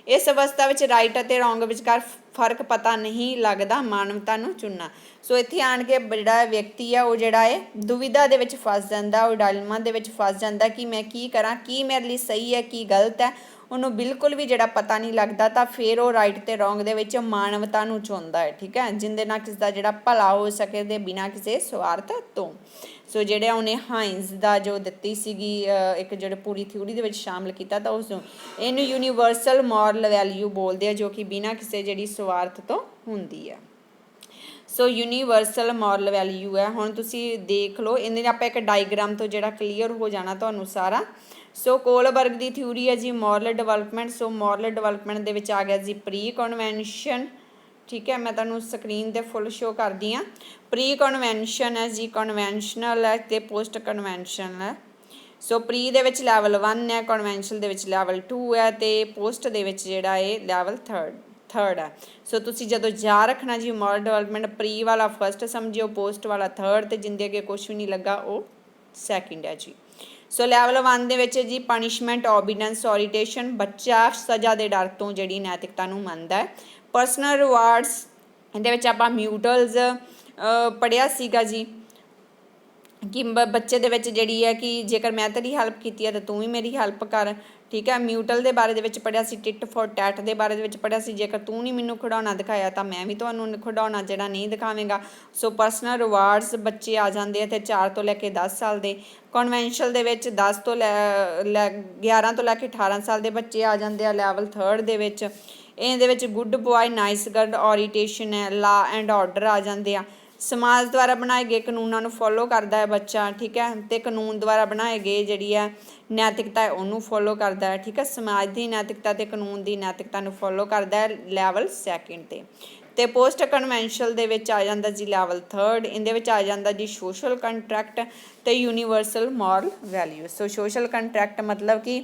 ਇਸ ਅਵਸਥਾ ਵਿੱਚ ਰਾਈਟ ਅਤੇ ਰੋਂਗ ਵਿਚਕਾਰ ਫਰਕ ਪਤਾ ਨਹੀਂ ਲੱਗਦਾ, ਮਾਨਵਤਾ ਨੂੰ ਚੁਣਨਾ। ਸੋ ਇੱਥੇ ਆਣ ਕੇ ਜਿਹੜਾ ਵਿਅਕਤੀ ਆ ਉਹ ਜਿਹੜਾ ਹੈ ਦੁਵਿਧਾ ਦੇ ਵਿੱਚ ਫਸ ਜਾਂਦਾ, ਉਹ ਡਾਇਲਮਾ ਦੇ ਵਿੱਚ ਫਸ ਜਾਂਦਾ ਕਿ ਮੈਂ ਕੀ ਕਰਾਂ, ਕੀ ਮੇਰੇ ਲਈ ਸਹੀ ਹੈ, ਕੀ ਗਲਤ ਹੈ, ਉਹਨੂੰ ਬਿਲਕੁਲ ਵੀ ਜਿਹੜਾ ਪਤਾ ਨਹੀਂ ਲੱਗਦਾ। ਤਾਂ ਫਿਰ ਉਹ ਰਾਈਟ ਅਤੇ ਰੋਂਗ ਦੇ ਵਿੱਚ ਮਾਨਵਤਾ ਨੂੰ ਚੁਣਦਾ ਹੈ। ਠੀਕ ਹੈ, ਜਿਹਦੇ ਨਾਲ ਕਿਸੇ ਦਾ ਜਿਹੜਾ ਭਲਾ ਹੋ ਸਕੇ ਅਤੇ ਬਿਨਾਂ ਕਿਸੇ ਸਵਾਰਥ ਤੋਂ। ਸੋ ਜਿਹੜਾ ਉਹਨੇ ਹਾਈਨਜ਼ ਦਾ ਜੋ ਦਿੱਤੀ ਸੀਗੀ ਇੱਕ ਜਿਹੜੇ ਪੂਰੀ ਥਿਊਰੀ ਦੇ ਵਿੱਚ ਸ਼ਾਮਲ ਕੀਤਾ, ਤਾਂ ਉਸ ਨੂੰ ਇਹਨੂੰ ਯੂਨੀਵਰਸਲ ਮੋਰਲ ਵੈਲਿਊ ਬੋਲਦੇ ਆ, ਜੋ ਕਿ ਬਿਨਾਂ ਕਿਸੇ ਜਿਹੜੀ ਸਵਾਰਥ ਤੋਂ ਹੁੰਦੀ ਹੈ। ਸੋ ਯੂਨੀਵਰਸਲ ਮੋਰਲ ਵੈਲਿਊ ਹੈ। ਹੁਣ ਤੁਸੀਂ ਦੇਖ ਲਓ, ਇਹਦੇ ਆਪਾਂ ਇੱਕ ਡਾਇਗਰਾਮ ਤੋਂ ਜਿਹੜਾ ਕਲੀਅਰ ਹੋ ਜਾਣਾ ਤੁਹਾਨੂੰ ਸਾਰਾ। ਸੋ ਕੋਲਬਰਗ ਦੀ ਥਿਊਰੀ ਹੈ ਜੀ ਮੋਰਲ ਡਿਵੈਲਪਮੈਂਟ। ਸੋ ਮੋਰਲ ਡਿਵੈਲਪਮੈਂਟ ਦੇ ਵਿੱਚ ਆ ਗਿਆ ਜੀ ਪ੍ਰੀ ਕਨਵੈਨਸ਼ਨ। ਠੀਕ ਹੈ, ਮੈਂ ਤੁਹਾਨੂੰ ਸਕਰੀਨ 'ਤੇ ਫੁੱਲ ਸ਼ੋ ਕਰਦੀ ਹਾਂ। ਪ੍ਰੀ ਕਨਵੈਨਸ਼ਨ ਹੈ ਜੀ, ਕਨਵੈਨਸ਼ਨਲ ਹੈ ਅਤੇ ਪੋਸਟ ਕਨਵੈਨਸ਼ਨਲ ਹੈ। ਸੋ ਪ੍ਰੀ ਦੇ ਵਿੱਚ ਲੈਵਲ 1 ਹੈ, ਕਨਵੈਨਸ਼ਨਲ ਦੇ ਵਿੱਚ ਲੈਵਲ 2 ਹੈ ਅਤੇ ਪੋਸਟ ਦੇ ਵਿੱਚ ਜਿਹੜਾ ਇਹ ਲੈਵਲ 3rd ਹੈ। ਸੋ ਤੁਸੀਂ ਜਦੋਂ ਯਾਦ ਰੱਖਣਾ ਜੀ ਮੋਰਲ ਡਿਵੈਲਪਮੈਂਟ ਪ੍ਰੀ ਵਾਲਾ ਫਸਟ ਸਮਝਿਓ, ਪੋਸਟ ਵਾਲਾ 3rd ਅਤੇ ਜਿੰਦੇ ਅੱਗੇ ਕੁਛ ਵੀ ਨਹੀਂ ਲੱਗਾ ਉਹ 2nd ਹੈ ਜੀ। ਸੋ ਲੈਵਲ 1 ਦੇ ਵਿੱਚ ਜੀ ਪਨਿਸ਼ਮੈਂਟ, ਓਬੀਡੈਂਸ, ਓਰੀਟੇਸ਼ਨ, ਬੱਚਾ ਸਜ਼ਾ ਦੇ ਡਰ ਤੋਂ ਜਿਹੜੀ ਨੈਤਿਕਤਾ ਨੂੰ ਮੰਨਦਾ ਹੈ। ਪਰਸਨਲ ਰਿਵਾਰਡਸ, ਇਹਦੇ ਵਿੱਚ ਆਪਾਂ ਮਿਊਟਲਸ ਪੜ੍ਹਿਆ ਸੀਗਾ ਜੀ ਕਿ ਬੱਚੇ ਦੇ ਵਿੱਚ ਜਿਹੜੀ ਹੈ ਕਿ ਜੇਕਰ ਮੈਂ ਤੇਰੀ ਹੈਲਪ ਕੀਤੀ ਹੈ ਤਾਂ ਤੂੰ ਵੀ ਮੇਰੀ ਹੈਲਪ ਕਰ। ਠੀਕ ਹੈ, ਮਿਊਟਲ ਦੇ ਬਾਰੇ ਦੇ ਵਿੱਚ ਪੜ੍ਹਿਆ ਸੀ। ਟਿਟ ਫੋਰ ਟੈਟ ਦੇ ਬਾਰੇ ਦੇ ਵਿੱਚ ਪੜ੍ਹਿਆ ਸੀ, ਜੇਕਰ ਤੂੰ ਨਹੀਂ ਮੈਨੂੰ ਖਿਡੌਣਾ ਦਿਖਾਇਆ ਤਾਂ ਮੈਂ ਵੀ ਤੁਹਾਨੂੰ ਖਿਡੌਣਾ ਜਿਹੜਾ ਨਹੀਂ ਦਿਖਾਵੇਂਗਾ। ਸੋ ਪਰਸਨਲ ਰਿਵਾਰਡਸ ਬੱਚੇ ਆ ਜਾਂਦੇ ਆ ਅਤੇ 4 ਤੋਂ ਲੈ ਕੇ 10 ਸਾਲ ਦੇ। ਕਨਵੈਨਸ਼ਨਲ ਦੇ ਵਿੱਚ 11 ਤੋਂ ਲੈ ਕੇ 18 ਸਾਲ ਦੇ ਬੱਚੇ ਆ ਜਾਂਦੇ ਆ ਲੈਵਲ 3rd ਦੇ ਵਿੱਚ। ਇਹਦੇ ਵਿੱਚ ਗੁੱਡ ਬੋਆਏ, ਨਾਈਸ ਗਰਲ, ਓਰੀਟੇਸ਼ਨ ਹੈ, ਲਾ ਐਂਡ ਆਰਡਰ ਆ ਜਾਂਦੇ ਆ। ਸਮਾਜ ਦੁਆਰਾ ਬਣਾਏ ਗਏ ਕਾਨੂੰਨਾਂ ਨੂੰ ਫੋਲੋ ਕਰਦਾ ਹੈ ਬੱਚਾ। ਠੀਕ ਹੈ, ਅਤੇ ਕਾਨੂੰਨ ਦੁਆਰਾ ਬਣਾਏ ਗਏ ਜਿਹੜੀ ਹੈ ਨੈਤਿਕਤਾ ਹੈ ਉਹਨੂੰ ਫੋਲੋ ਕਰਦਾ ਹੈ। ਠੀਕ ਹੈ, ਸਮਾਜ ਦੀ ਨੈਤਿਕਤਾ ਅਤੇ ਕਾਨੂੰਨ ਦੀ ਨੈਤਿਕਤਾ ਨੂੰ ਫੋਲੋ ਕਰਦਾ ਹੈ ਲੈਵਲ 2nd 'ਤੇ। ਅਤੇ ਪੋਸਟ ਕਨਵੈਨਸ਼ਨਲ ਦੇ ਵਿੱਚ ਆ ਜਾਂਦਾ ਜੀ ਲੈਵਲ 3rd। ਇਹਦੇ ਵਿੱਚ ਆ ਜਾਂਦਾ ਜੀ ਸੋਸ਼ਲ ਕੰਟਰੈਕਟ ਅਤੇ ਯੂਨੀਵਰਸਲ ਮੋਰਲ ਵੈਲਿਊ। ਸੋ ਸੋਸ਼ਲ ਕੰਟਰੈਕਟ ਮਤਲਬ ਕਿ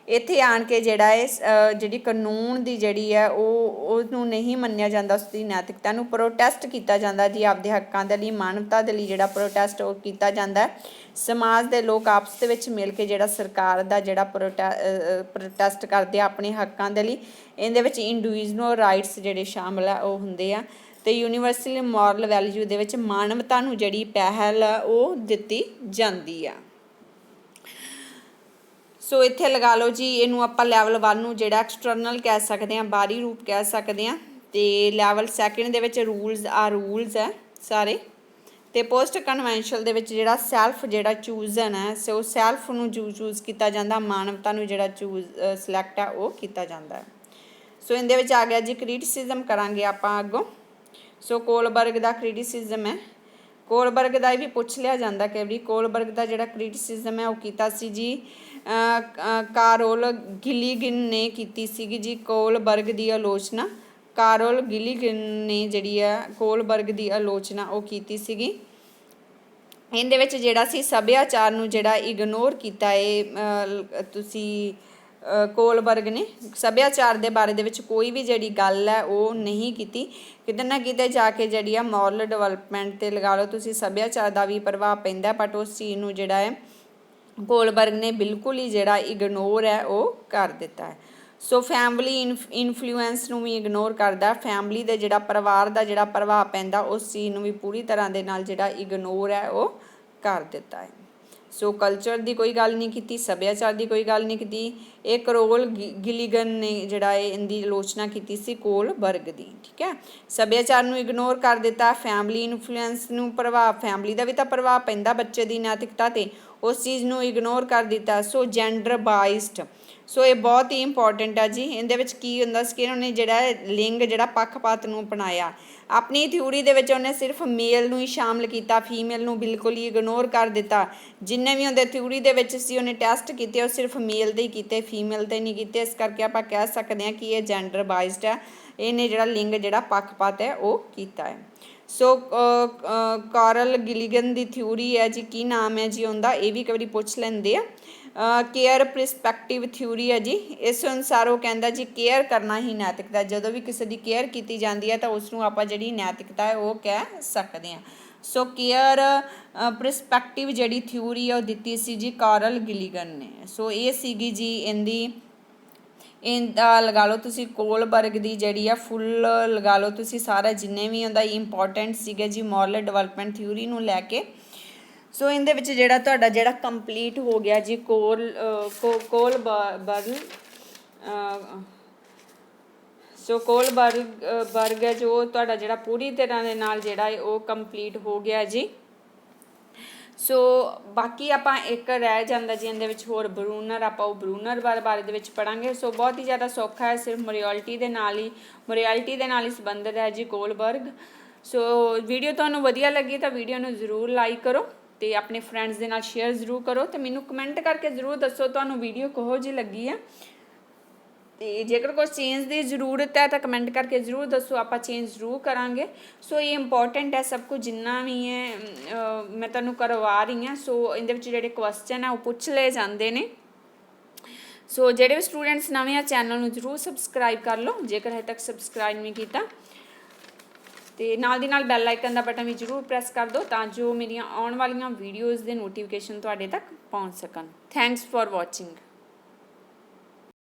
ਇੱਥੇ ਆਣ ਕੇ ਜਿਹੜਾ ਹੈ ਜਿਹੜੀ ਕਾਨੂੰਨ ਦੀ ਜਿਹੜੀ ਹੈ ਉਹਨੂੰ ਨਹੀਂ ਮੰਨਿਆ ਜਾਂਦਾ, ਉਸ ਦੀ ਨੈਤਿਕਤਾ ਨੂੰ ਪ੍ਰੋਟੈਸਟ ਕੀਤਾ ਜਾਂਦਾ ਜੀ ਆਪਦੇ ਹੱਕਾਂ ਦੇ ਲਈ, ਮਾਨਵਤਾ ਦੇ ਲਈ ਜਿਹੜਾ ਪ੍ਰੋਟੈਸਟ ਉਹ ਕੀਤਾ ਜਾਂਦਾ। ਸਮਾਜ ਦੇ ਲੋਕ ਆਪਸ ਦੇ ਵਿੱਚ ਮਿਲ ਕੇ ਜਿਹੜਾ ਸਰਕਾਰ ਦਾ ਜਿਹੜਾ ਪ੍ਰੋਟੈਸਟ ਕਰਦੇ ਆ ਆਪਣੇ ਹੱਕਾਂ ਦੇ ਲਈ। ਇਹਦੇ ਵਿੱਚ ਇੰਡੀਵਿਜੂਅਲ ਰਾਈਟਸ ਜਿਹੜੇ ਸ਼ਾਮਲ ਆ ਉਹ ਹੁੰਦੇ ਆ ਅਤੇ ਯੂਨੀਵਰਸਲ ਮੋਰਲ ਵੈਲਿਊ ਦੇ ਵਿੱਚ ਮਾਨਵਤਾ ਨੂੰ ਜਿਹੜੀ ਪਹਿਲ ਆ ਉਹ ਦਿੱਤੀ ਜਾਂਦੀ ਆ। ਸੋ ਇੱਥੇ ਲਗਾ ਲਓ ਜੀ, ਇਹਨੂੰ ਆਪਾਂ ਲੈਵਲ 1 ਨੂੰ ਜਿਹੜਾ ਐਕਸਟਰਨਲ ਕਹਿ ਸਕਦੇ ਹਾਂ, ਬਾਹਰੀ ਰੂਪ ਕਹਿ ਸਕਦੇ ਹਾਂ। ਅਤੇ ਲੈਵਲ 2nd ਦੇ ਵਿੱਚ ਰੂਲਸ ਹੈ ਸਾਰੇ। ਅਤੇ ਪੋਸਟ ਕਨਵੈਨਸ਼ਨਲ ਦੇ ਵਿੱਚ ਜਿਹੜਾ ਸੈਲਫ ਜਿਹੜਾ ਚੂਜ਼ਨ ਹੈ, ਸੋ ਸੈਲਫ ਨੂੰ ਚੂਜ਼ ਕੀਤਾ ਜਾਂਦਾ, ਮਾਨਵਤਾ ਨੂੰ ਜਿਹੜਾ ਸਿਲੈਕਟ ਹੈ ਉਹ ਕੀਤਾ ਜਾਂਦਾ ਹੈ। ਸੋ ਇਹਦੇ ਵਿੱਚ ਆ ਗਿਆ ਜੀ ਕ੍ਰਿਟਿਸਿਜ਼ਮ ਕਰਾਂਗੇ ਆਪਾਂ ਅੱਗੋਂ। ਸੋ ਕੋਲਬਰਗ ਦਾ ਕ੍ਰਿਟਿਸਿਜ਼ਮ ਹੈ। ਕੋਲਬਰਗ ਦਾ ਇਹ ਵੀ ਪੁੱਛ ਲਿਆ ਜਾਂਦਾ ਕਿ ਵੀ ਕੋਲਬਰਗ ਦਾ ਜਿਹੜਾ ਕ੍ਰਿਟਿਸਿਜ਼ਮ ਹੈ ਉਹ ਕੀਤਾ ਸੀ ਜੀ ਕਾਰੋਲ ਗਿਲੀਗਨ ਨੇ ਕੀਤੀ ਸੀਗੀ ਜੀ ਕੋਲਬਰਗ ਦੀ ਆਲੋਚਨਾ। ਕਾਰੋਲ ਗਿਲੀਗਨ ਨੇ ਜਿਹੜੀ ਹੈ ਕੋਲਬਰਗ ਦੀ ਆਲੋਚਨਾ ਉਹ ਕੀਤੀ ਸੀਗੀ। ਇਹਦੇ ਵਿੱਚ ਜਿਹੜਾ ਸੀ ਸੱਭਿਆਚਾਰ ਨੂੰ ਜਿਹੜਾ ਇਗਨੋਰ ਕੀਤਾ ਤੁਸੀਂ ਕੋਲਬਰਗ ਨੇ ਸੱਭਿਆਚਾਰ ਦੇ ਬਾਰੇ ਦੇ ਵਿੱਚ ਕੋਈ ਵੀ ਜਿਹੜੀ ਗੱਲ ਹੈ ਉਹ ਨਹੀਂ ਕੀਤੀ। ਕਿਤੇ ਨਾ ਕਿਤੇ ਜਾ ਕੇ ਜਿਹੜੀ ਆ ਮੋਰਲ ਡਿਵੈਲਪਮੈਂਟ 'ਤੇ ਲਗਾ ਲਓ ਤੁਸੀਂ ਸੱਭਿਆਚਾਰ ਦਾ ਵੀ ਪ੍ਰਭਾਵ ਪੈਂਦਾ, ਬਟ ਉਸ ਚੀਜ਼ ਨੂੰ ਜਿਹੜਾ ਹੈ ਕੋਲਬਰਗ ਨੇ ਬਿਲਕੁਲ ਹੀ ਜਿਹੜਾ ਇਗਨੋਰ ਹੈ ਉਹ ਕਰ ਦਿੱਤਾ ਹੈ। ਸੋ ਫੈਮਿਲੀ ਇਨਫਲੂਐਂਸ ਨੂੰ ਵੀ ਇਗਨੋਰ ਕਰਦਾ, ਫੈਮਿਲੀ ਦੇ ਜਿਹੜਾ ਪਰਿਵਾਰ ਦਾ ਜਿਹੜਾ ਪ੍ਰਭਾਵ ਪੈਂਦਾ ਉਸ ਚੀਜ਼ ਨੂੰ ਵੀ ਪੂਰੀ ਤਰ੍ਹਾਂ ਦੇ ਨਾਲ ਜਿਹੜਾ ਇਗਨੋਰ ਹੈ ਉਹ ਕਰ ਦਿੱਤਾ ਹੈ। ਸੋ ਕਲਚਰ ਦੀ ਕੋਈ ਗੱਲ ਨਹੀਂ ਕੀਤੀ, ਸੱਭਿਆਚਾਰ ਦੀ ਕੋਈ ਗੱਲ ਨਹੀਂ ਕੀਤੀ। ਇਹ ਕਰੋਲ ਗਿਲੀਗਨ ਨੇ ਜਿਹੜਾ ਹੈ ਇਹਦੀ ਆਲੋਚਨਾ ਕੀਤੀ ਸੀ ਕੋਲਬਰਗ ਦੀ, ਠੀਕ ਹੈ। ਸੱਭਿਆਚਾਰ ਨੂੰ ਇਗਨੋਰ ਕਰ ਦਿੱਤਾ, ਫੈਮਿਲੀ ਇਨਫਲੂਐਂਸ ਨੂੰ ਪ੍ਰਭਾਵ, ਫੈਮਿਲੀ ਦਾ ਵੀ ਤਾਂ ਪ੍ਰਭਾਵ ਪੈਂਦਾ ਬੱਚੇ ਦੀ ਨੈਤਿਕਤਾ 'ਤੇ, ਉਸ ਚੀਜ਼ ਨੂੰ ਇਗਨੋਰ ਕਰ ਦਿੱਤਾ। ਸੋ ਜੈਂਡਰ ਬਾਈਸਡ, ਸੋ ਇਹ ਬਹੁਤ ਹੀ ਇੰਪੋਰਟੈਂਟ ਆ ਜੀ। ਇਹਦੇ ਵਿੱਚ ਕੀ ਹੁੰਦਾ ਸੀ ਕਿ ਉਹਨੇ ਜਿਹੜਾ ਲਿੰਗ ਜਿਹੜਾ ਪੱਖਪਾਤ ਨੂੰ ਅਪਣਾਇਆ। ਆਪਣੀ ਥਿਊਰੀ ਦੇ ਵਿੱਚ ਉਹਨੇ ਸਿਰਫ ਮੇਲ ਨੂੰ ਹੀ ਸ਼ਾਮਲ ਕੀਤਾ, ਫੀਮੇਲ ਨੂੰ ਬਿਲਕੁਲ ਹੀ ਇਗਨੋਰ ਕਰ ਦਿੱਤਾ। ਜਿੰਨੇ ਵੀ ਉਹਦੇ ਥਿਊਰੀ ਦੇ ਵਿੱਚ ਸੀ ਉਹਨੇ ਟੈਸਟ ਕੀਤੇ, ਉਹ ਸਿਰਫ ਮੇਲ ਦੇ ਹੀ ਕੀਤੇ, ਫੀਮੇਲ 'ਤੇ ਨਹੀਂ ਕੀਤੇ। ਇਸ ਕਰਕੇ ਆਪਾਂ ਕਹਿ ਸਕਦੇ ਹਾਂ ਕਿ ਇਹ ਜੈਂਡਰ ਬਾਈਸਡ ਹੈ, ਇਹਨੇ ਜਿਹੜਾ ਲਿੰਗ ਜਿਹੜਾ ਪੱਖਪਾਤ ਹੈ ਉਹ ਕੀਤਾ ਹੈ। ਸੋ ਕਾਰਲ ਗਿਲੀਗਨ ਦੀ ਥਿਊਰੀ ਹੈ ਜੀ, ਕੀ ਨਾਮ ਹੈ ਜੀ ਉਹਦਾ, ਇਹ ਵੀ ਇੱਕ ਵਾਰੀ ਪੁੱਛ ਲੈਂਦੇ ਆ। ਕੇਅਰ ਪ੍ਰਿਸਪੈਕਟਿਵ ਥਿਊਰੀ ਹੈ ਜੀ। ਇਸ ਅਨੁਸਾਰ ਉਹ ਕਹਿੰਦਾ ਜੀ ਕੇਅਰ ਕਰਨਾ ਹੀ ਨੈਤਿਕਤਾ, ਜਦੋਂ ਵੀ ਕਿਸੇ ਦੀ ਕੇਅਰ ਕੀਤੀ ਜਾਂਦੀ ਹੈ ਤਾਂ ਉਸ ਨੂੰ ਆਪਾਂ ਜਿਹੜੀ ਨੈਤਿਕਤਾ ਹੈ ਉਹ ਕਹਿ ਸਕਦੇ ਹਾਂ। ਸੋ ਕੇਅਰ ਪ੍ਰਿਸਪੈਕਟਿਵ ਜਿਹੜੀ ਥਿਊਰੀ ਹੈ ਉਹ ਦਿੱਤੀ ਸੀ ਜੀ ਕਾਰਲ ਗਿਲੀਗਨ ਨੇ। ਸੋ ਇਹ ਸੀਗੀ ਜੀ ਇਹਦਾ ਲਗਾ ਲਓ ਤੁਸੀਂ ਕੋਲਬਰਗ ਦੀ ਜਿਹੜੀ ਆ ਫੁੱਲ ਲਗਾ ਲਓ ਤੁਸੀਂ ਸਾਰਾ ਜਿੰਨੇ ਵੀ ਉਹਦਾ ਇੰਪੋਰਟੈਂਟ ਸੀਗੇ ਜੀ ਮੋਰਲ ਡਿਵੈਲਪਮੈਂਟ ਥਿਊਰੀ ਨੂੰ ਲੈ ਕੇ। ਸੋ ਇਹਦੇ ਵਿੱਚ ਜਿਹੜਾ ਤੁਹਾਡਾ ਜਿਹੜਾ ਕੰਪਲੀਟ ਹੋ ਗਿਆ ਜੀ ਕੋਲਬਰਗ, ਸੋ ਕੋਲਬਰਗ ਹੈ ਜੋ ਤੁਹਾਡਾ ਜਿਹੜਾ ਪੂਰੀ ਤਰ੍ਹਾਂ ਦੇ ਨਾਲ ਜਿਹੜਾ ਹੈ ਉਹ ਕੰਪਲੀਟ ਹੋ ਗਿਆ ਜੀ। ਸੋ ਬਾਕੀ ਆਪਾਂ ਇੱਕ ਰਹਿ ਜਾਂਦਾ ਜੀ ਇਹਦੇ ਵਿੱਚ ਹੋਰ ਬਰੂਨਰ, ਆਪਾਂ ਉਹ ਬਰੂਨਰ ਬਾਰੇ ਦੇ ਵਿੱਚ ਪੜਾਂਗੇ। ਸੋ ਬਹੁਤ ਹੀ ਜ਼ਿਆਦਾ ਸੌਖਾ ਹੈ, ਸਿਰਫ ਮੋਰਿਆਲਿਟੀ ਦੇ ਨਾਲ ਹੀ ਸੰਬੰਧਿਤ ਹੈ ਜੀ ਕੋਲਬਰਗ। ਸੋ ਵੀਡੀਓ ਤੁਹਾਨੂੰ ਵਧੀਆ ਲੱਗੀ ਤਾਂ ਵੀਡੀਓ ਨੂੰ ਜ਼ਰੂਰ ਲਾਈਕ ਕਰੋ ਅਤੇ ਆਪਣੇ ਫਰੈਂਡਸ ਦੇ ਨਾਲ ਸ਼ੇਅਰ ਜ਼ਰੂਰ ਕਰੋ, ਅਤੇ ਮੈਨੂੰ ਕਮੈਂਟ ਕਰਕੇ ਜ਼ਰੂਰ ਦੱਸੋ ਤੁਹਾਨੂੰ ਵੀਡੀਓ ਕਿਹੋ ਜਿਹੀ ਲੱਗੀ ਆ। ਅਤੇ ਜੇਕਰ ਕੁਛ ਚੇਂਜ ਦੀ ਜ਼ਰੂਰਤ ਹੈ ਤਾਂ ਕਮੈਂਟ ਕਰਕੇ ਜ਼ਰੂਰ ਦੱਸੋ, ਆਪਾਂ ਚੇਂਜ ਜ਼ਰੂਰ ਕਰਾਂਗੇ। ਸੋ ਇਹ ਇੰਪੋਰਟੈਂਟ ਹੈ ਸਭ ਕੁਝ ਜਿੰਨਾ ਵੀ ਹੈ ਮੈਂ ਤੁਹਾਨੂੰ ਕਰਵਾ ਰਹੀ ਹਾਂ। ਸੋ ਇਹਦੇ ਵਿੱਚ ਜਿਹੜੇ ਕੁਐਸਚਨ ਆ ਉਹ ਪੁੱਛ ਲਏ ਜਾਂਦੇ ਨੇ। ਸੋ ਜਿਹੜੇ ਵੀ ਸਟੂਡੈਂਟਸ ਨਵੇਂ ਆ ਚੈਨਲ ਨੂੰ ਜ਼ਰੂਰ ਸਬਸਕ੍ਰਾਈਬ ਕਰ ਲਓ ਜੇਕਰ ਹਜੇ ਤੱਕ ਸਬਸਕ੍ਰਾਈਬ ਨਹੀਂ ਕੀਤਾ, ਅਤੇ ਨਾਲ ਦੀ ਨਾਲ ਬੈਲ ਆਈਕਨ ਦਾ ਬਟਨ ਵੀ ਜ਼ਰੂਰ ਪ੍ਰੈਸ ਕਰ ਦਿਓ ਤਾਂ ਜੋ ਮੇਰੀਆਂ ਆਉਣ ਵਾਲੀਆਂ ਵੀਡੀਓਜ਼ ਦੇ ਨੋਟੀਫਿਕੇਸ਼ਨ ਤੁਹਾਡੇ ਤੱਕ ਪਹੁੰਚ ਸਕਣ। Thanks for watching.